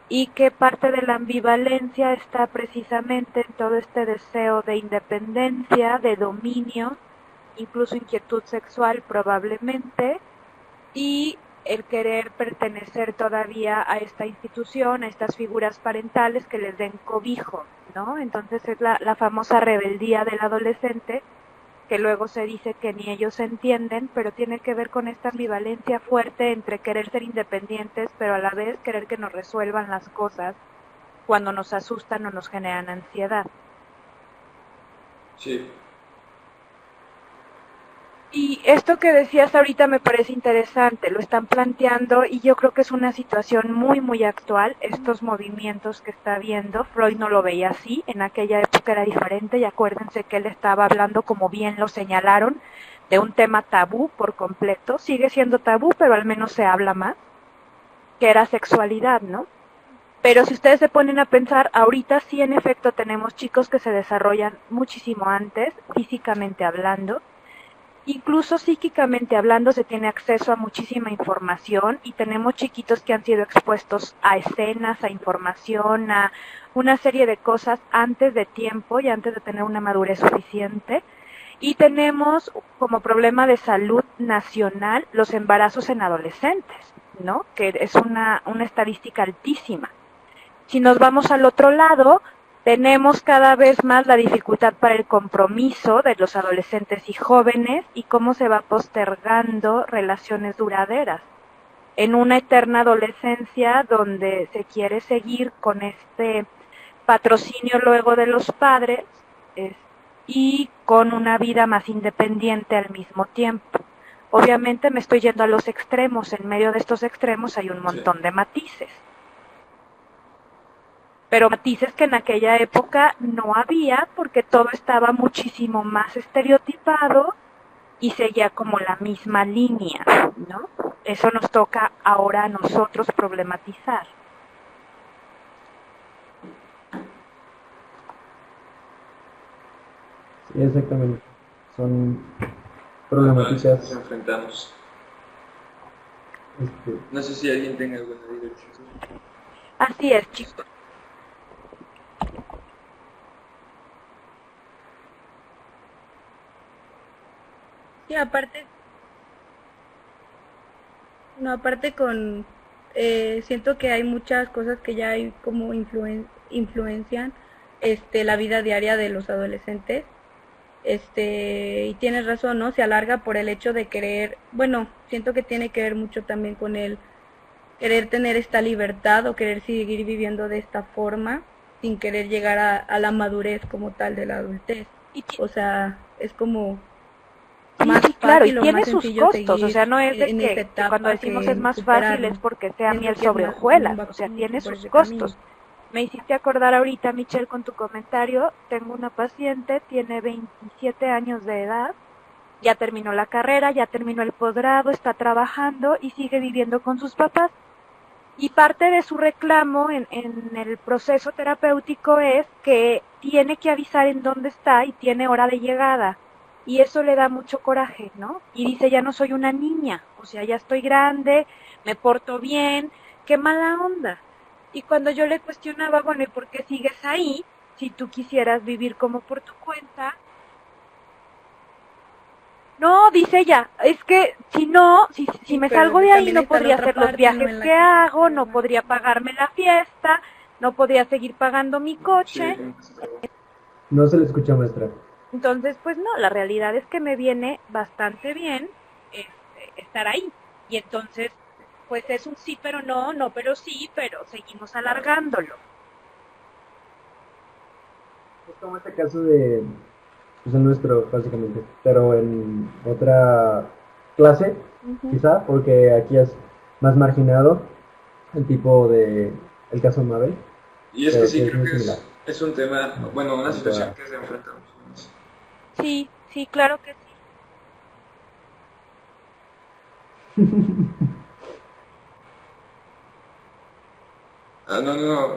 y que parte de la ambivalencia está precisamente en todo este deseo de independencia, de dominio, incluso inquietud sexual probablemente, y el querer pertenecer todavía a esta institución, a estas figuras parentales que les den cobijo, ¿no? Entonces es la famosa rebeldía del adolescente, que luego se dice que ni ellos entienden, pero tiene que ver con esta ambivalencia fuerte entre querer ser independientes, pero a la vez querer que nos resuelvan las cosas cuando nos asustan o nos generan ansiedad. Sí, Y esto que decías ahorita me parece interesante, lo están planteando y yo creo que es una situación muy, muy actual, estos movimientos que está viendo. Freud no lo veía así, en aquella época era diferente y acuérdense que él estaba hablando, como bien lo señalaron, de un tema tabú por completo. Sigue siendo tabú, pero al menos se habla más, que era sexualidad, ¿no? Pero si ustedes se ponen a pensar, ahorita sí en efecto tenemos chicos que se desarrollan muchísimo antes, físicamente hablando. Incluso psíquicamente hablando se tiene acceso a muchísima información y tenemos chiquitos que han sido expuestos a escenas, a información, a una serie de cosas antes de tiempo y antes de tener una madurez suficiente. Y tenemos como problema de salud nacional los embarazos en adolescentes, ¿no? Que es una estadística altísima. Si nos vamos al otro lado, tenemos cada vez más la dificultad para el compromiso de los adolescentes y jóvenes y cómo se va postergando relaciones duraderas en una eterna adolescencia donde se quiere seguir con este patrocinio luego de los padres y con una vida más independiente al mismo tiempo. Obviamente me estoy yendo a los extremos, en medio de estos extremos hay un montón de matices. Pero matices que en aquella época no había porque todo estaba muchísimo más estereotipado y seguía como la misma línea, ¿no? Eso nos toca ahora a nosotros problematizar. Sí, exactamente. Son Problemáticas problemáticas. que enfrentamos. Este, No sé si alguien tenga alguna dirección. Así es, chicos. Sí, aparte, no, aparte con, siento que hay muchas cosas que ya hay como influencian, la vida diaria de los adolescentes, y tienes razón, ¿no? Se alarga por el hecho de querer, bueno, siento que tiene que ver mucho también con el querer tener esta libertad o querer seguir viviendo de esta forma sin querer llegar a la madurez como tal de la adultez. O sea, es como más Sí, claro, y fácil o tiene más sus sencillo costos, o seguir sea, no es de en esta que etapa cuando decimos es que más fácil superarlo. es porque sea Siento miel que es sobre más, hojuelas, va o sea, mucho tiene por sus ese costos. camino. Me hiciste acordar ahorita, Michelle, con tu comentario, tengo una paciente, tiene 27 años de edad, ya terminó la carrera, ya terminó el posgrado, está trabajando y sigue viviendo con sus papás. Y parte de su reclamo en el proceso terapéutico es que tiene que avisar en dónde está y tiene hora de llegada. Y eso le da mucho coraje, ¿no? Y dice, ya no soy una niña, o sea, ya estoy grande, me porto bien, qué mala onda. Y cuando yo le cuestionaba, bueno, ¿y por qué sigues ahí? Si tú quisieras vivir como por tu cuenta. No, dice ella, es que si no, si Sí, me pero salgo de ahí también no está la podría otra hacer los parte, ¿no? viajes En la que que hago, no va. podría pagarme la fiesta, no podría seguir pagando mi coche. Sí, no se le escucha, maestra. Entonces, pues no, la realidad es que me viene bastante bien estar ahí. Y entonces, pues es un sí, pero no, no, pero sí, pero seguimos alargándolo. Es como este caso de, pues el nuestro, básicamente, pero en otra clase, quizá, porque aquí es más marginado el tipo de, el caso Mabel, y es que pero sí, que es creo muy que similar. es un tema, bueno, una En cuanto situación a- que se enfrentamos. Sí, sí, claro que sí. Ah, no, no, no,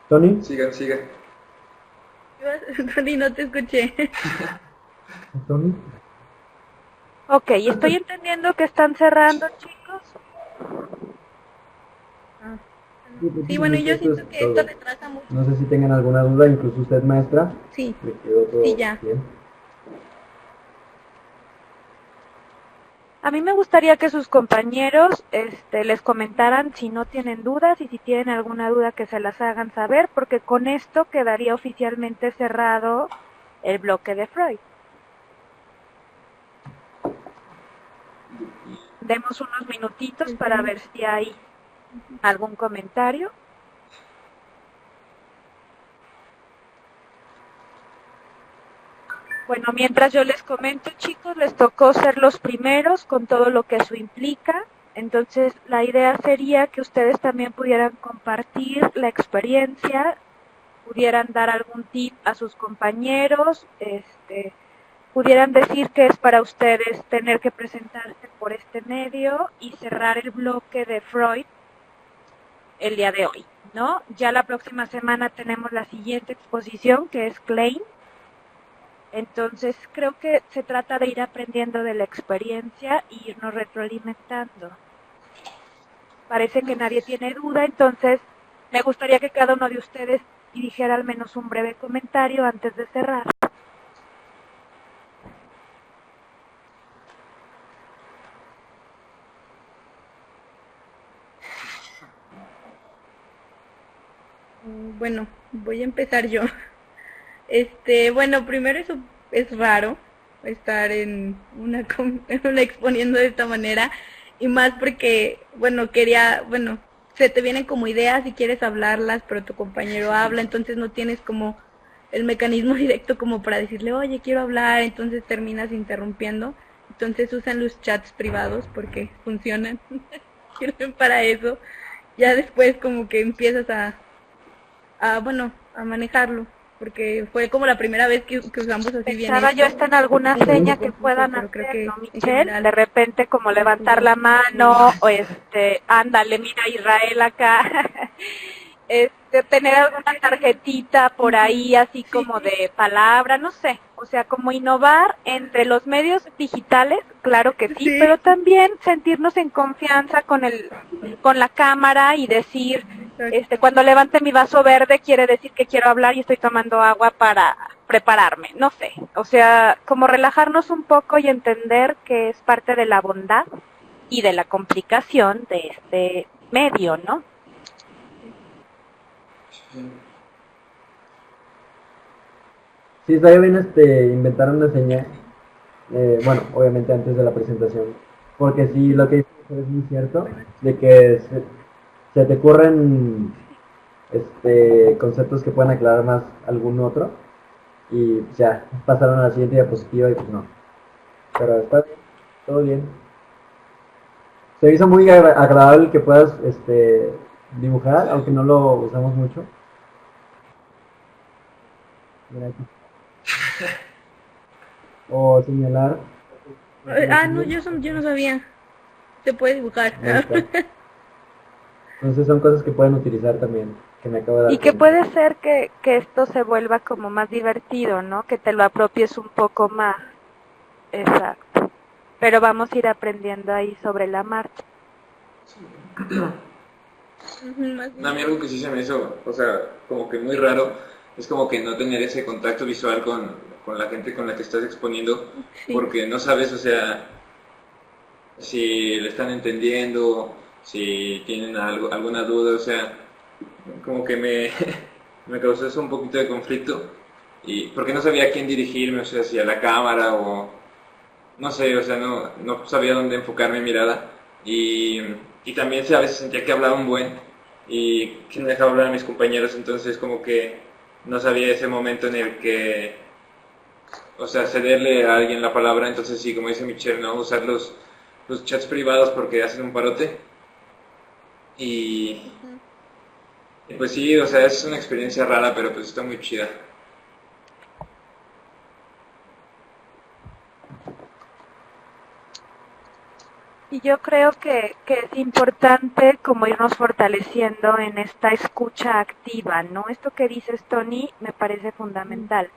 Tony, sigan. Tony, no te escuché. Tony, Ok, estoy entendiendo que están cerrando, chicos. Ah. sí, Sí, bueno, y prácticamente yo esto siento es que esto todo. retrasa mucho. No sé si tengan alguna duda, incluso usted, maestra, Sí, le quedó sí, todo ya. bien. A mí me gustaría que sus compañeros les comentaran si no tienen dudas y si tienen alguna duda que se las hagan saber, porque con esto quedaría oficialmente cerrado el bloque de Freud. Demos unos minutitos para ver si hay algún comentario. Bueno, mientras yo les comento, chicos, les tocó ser los primeros con todo lo que eso implica. Entonces, la idea sería que ustedes también pudieran compartir la experiencia, pudieran dar algún tip a sus compañeros, pudieran decir que es para ustedes tener que presentarse por este medio y cerrar el bloque de Freud el día de hoy, ¿no? Ya la próxima semana tenemos la siguiente exposición, que es Klein. Entonces, creo que se trata de ir aprendiendo de la experiencia e irnos retroalimentando. Parece que nadie tiene duda, entonces me gustaría que cada uno de ustedes dijera al menos un breve comentario antes de cerrar. Bueno, voy a empezar yo. Bueno, primero eso es raro estar en una exponiendo de esta manera y más porque, bueno, se te vienen como ideas y quieres hablarlas, pero tu compañero habla, entonces no tienes como el mecanismo directo como para decirle, oye, quiero hablar, entonces terminas interrumpiendo. Entonces usan los chats privados porque funcionan, sirven para eso. Ya después como que empiezas a manejarlo, porque fue como la primera vez que usamos así bien. Pensaba yo está en alguna seña que puedan hacer, ¿no, Michelle? De repente como levantar la mano, o ándale, mira Israel acá, tener alguna tarjetita por ahí, así como de palabra, no sé, o sea, como innovar entre los medios digitales, claro que sí, pero también sentirnos en confianza con la cámara y decir, cuando levante mi vaso verde quiere decir que quiero hablar y estoy tomando agua para prepararme, no sé, o sea, como relajarnos un poco y entender que es parte de la bondad y de la complicación de este medio, ¿no? Sí, estaría bien inventar una señal, bueno, obviamente antes de la presentación, porque sí, lo que dices es muy cierto, de que se te ocurren conceptos que pueden aclarar más algún otro, y pues, ya, pasaron a la siguiente diapositiva y pues no. Pero está bien, todo bien. Se me hizo muy agradable que puedas dibujar, aunque no lo usamos mucho. Mira aquí. O señalar. No, yo no sabía. Se puede dibujar. Entonces son cosas que pueden utilizar también, que me acabo de dar Y que cuenta. puede ser que esto se vuelva como más divertido, ¿no? Que te lo apropies un poco más. Exacto. Pero vamos a ir aprendiendo ahí sobre la marcha. A mí algo que sí se me hizo, o sea, como que muy raro, es como que no tener ese contacto visual con la gente con la que estás exponiendo, Sí. porque no sabes, o sea, si le están entendiendo, si tienen alguna duda, o sea, como que me causó eso un poquito de conflicto, y porque no sabía a quién dirigirme, o sea, si a la cámara o no sé, o sea, no sabía dónde enfocar mi mirada, y también a veces sentía que hablaba un buen y que no dejaba hablar a mis compañeros, entonces como que no sabía ese momento en el que, o sea, cederle a alguien la palabra, entonces sí, como dice Michelle, ¿no? Usar los chats privados porque hacen un parote. Y pues sí, o sea, es una experiencia rara, pero pues está muy chida. Y yo creo que es importante como irnos fortaleciendo en esta escucha activa, ¿no? Esto que dices, Tony, me parece fundamental.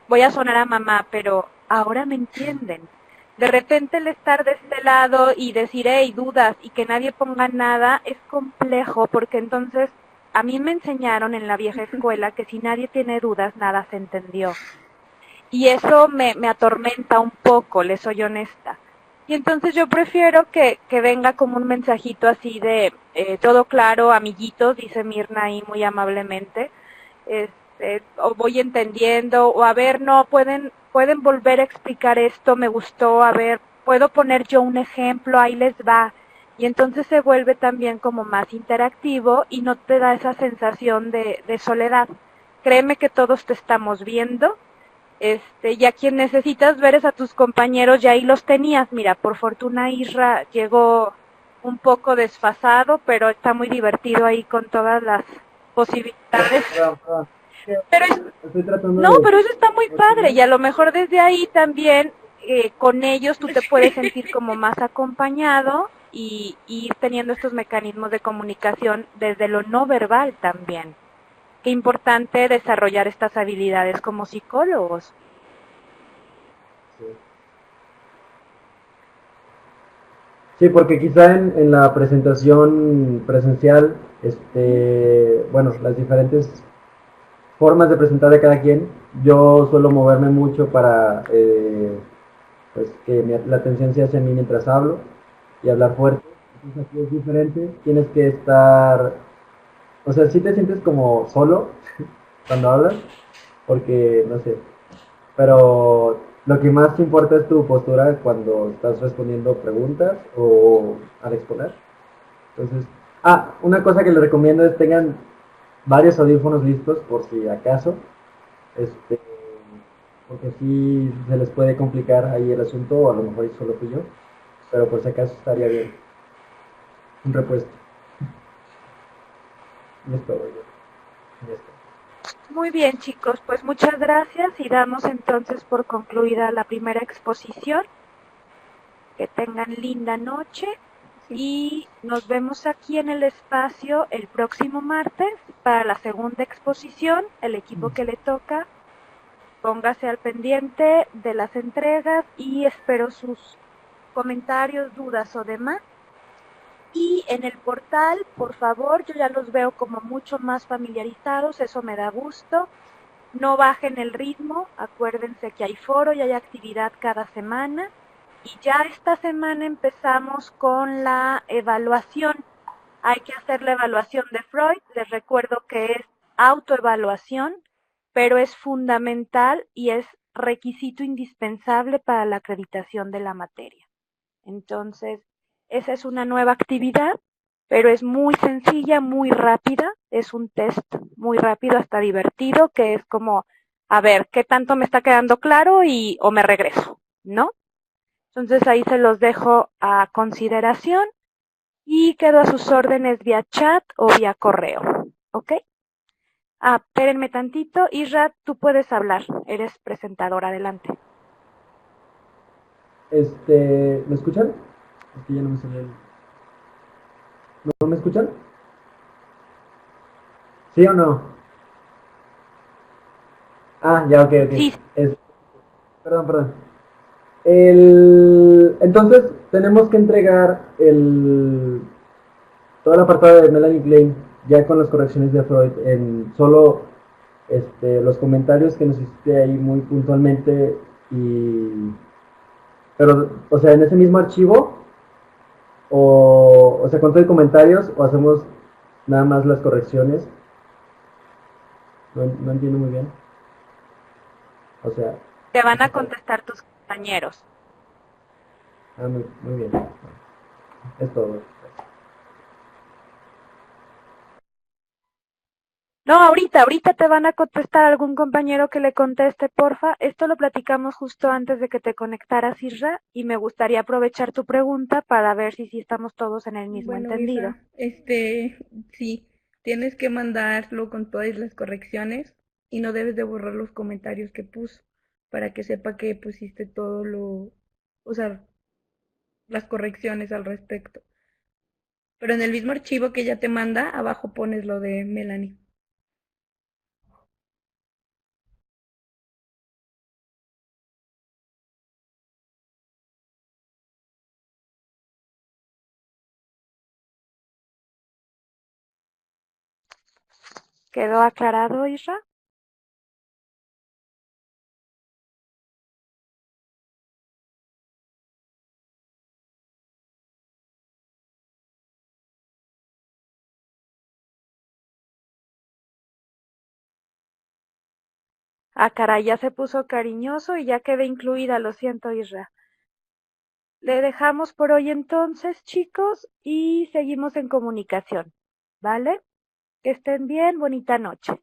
Voy a sonar a mamá, pero ahora me entienden. De repente el estar de este lado y decir, hey, dudas, y que nadie ponga nada, es complejo, porque entonces a mí me enseñaron en la vieja escuela que si nadie tiene dudas, nada se entendió. Y eso me atormenta un poco, les soy honesta. Y entonces yo prefiero que venga como un mensajito así de todo claro, amiguitos, dice Mirna ahí muy amablemente, o voy entendiendo, o a ver, no, pueden volver a explicar esto, me gustó, a ver, puedo poner yo un ejemplo, ahí les va. Y entonces se vuelve también como más interactivo y no te da esa sensación de soledad. Créeme que todos te estamos viendo y a quien necesitas ver es a tus compañeros, y ahí los tenías. Mira, por fortuna Isra llegó un poco desfasado, pero está muy divertido ahí con todas las posibilidades. Perdón. Pero Estoy tratando no, de... pero eso está muy padre, y a lo mejor desde ahí también con ellos tú te puedes sentir como más acompañado y ir teniendo estos mecanismos de comunicación desde lo no verbal también. Qué importante desarrollar estas habilidades como psicólogos. Sí. Sí, porque quizá en la presentación presencial, bueno, las diferentes formas de presentar de cada quien, yo suelo moverme mucho para pues que la atención se hace a mí mientras hablo y hablar fuerte. Entonces aquí es diferente, tienes que estar, o sea, sí te sientes como solo cuando hablas, porque no sé, pero lo que más te importa es tu postura cuando estás respondiendo preguntas o al exponer. Entonces, una cosa que les recomiendo es tengan varios audífonos listos por si acaso, este, porque sí se les puede complicar ahí el asunto, o a lo mejor solo fui yo, pero por si acaso estaría bien un repuesto. Y es todo yo. Ya está. Muy bien, chicos, pues muchas gracias y damos entonces por concluida la primera exposición. Que tengan linda noche y nos vemos aquí en el espacio el próximo martes para la segunda exposición. El equipo que le toca, póngase al pendiente de las entregas y espero sus comentarios, dudas o demás. Y en el portal, por favor, yo ya los veo como mucho más familiarizados, eso me da gusto. No bajen el ritmo, acuérdense que hay foro y hay actividad cada semana. Y ya esta semana empezamos con la evaluación. Hay que hacer la evaluación de Freud. Les recuerdo que es autoevaluación, pero es fundamental y es requisito indispensable para la acreditación de la materia. Entonces, esa es una nueva actividad, pero es muy sencilla, muy rápida. Es un test muy rápido, hasta divertido, que es como, a ver, ¿qué tanto me está quedando claro o me regreso? ¿No? Entonces ahí se los dejo a consideración y quedo a sus órdenes vía chat o vía correo. ¿Ok? Espérenme tantito. Isra, tú puedes hablar. Eres presentador. Adelante. ¿Me escuchan? Es que ya no me salió ¿No me escuchan? ¿Sí o no? Ya, ok. Sí. Perdón. Entonces, tenemos que entregar toda la apartado de Melanie Klein, ya con las correcciones de Freud, en solo los comentarios que nos hiciste ahí muy puntualmente, pero, o sea, en ese mismo archivo, o sea, con todo el comentarios, o hacemos nada más las correcciones. No entiendo muy bien. O sea, Te van a contestar tus compañeros. muy bien. Es todo. No, ahorita te van a contestar algún compañero que le conteste, porfa. Esto lo platicamos justo antes de que te conectaras, Isra, y me gustaría aprovechar tu pregunta para ver si estamos todos en el mismo entendido. Isra, sí, tienes que mandarlo con todas las correcciones y no debes de borrar los comentarios que puso para que sepa que pusiste o sea, las correcciones al respecto. Pero en el mismo archivo que ella te manda, abajo pones lo de Melanie. ¿Quedó aclarado, Isra? Caray, ya se puso cariñoso y ya quedé incluida, lo siento, Isra. Le dejamos por hoy entonces, chicos, y seguimos en comunicación, ¿vale? Que estén bien, bonita noche.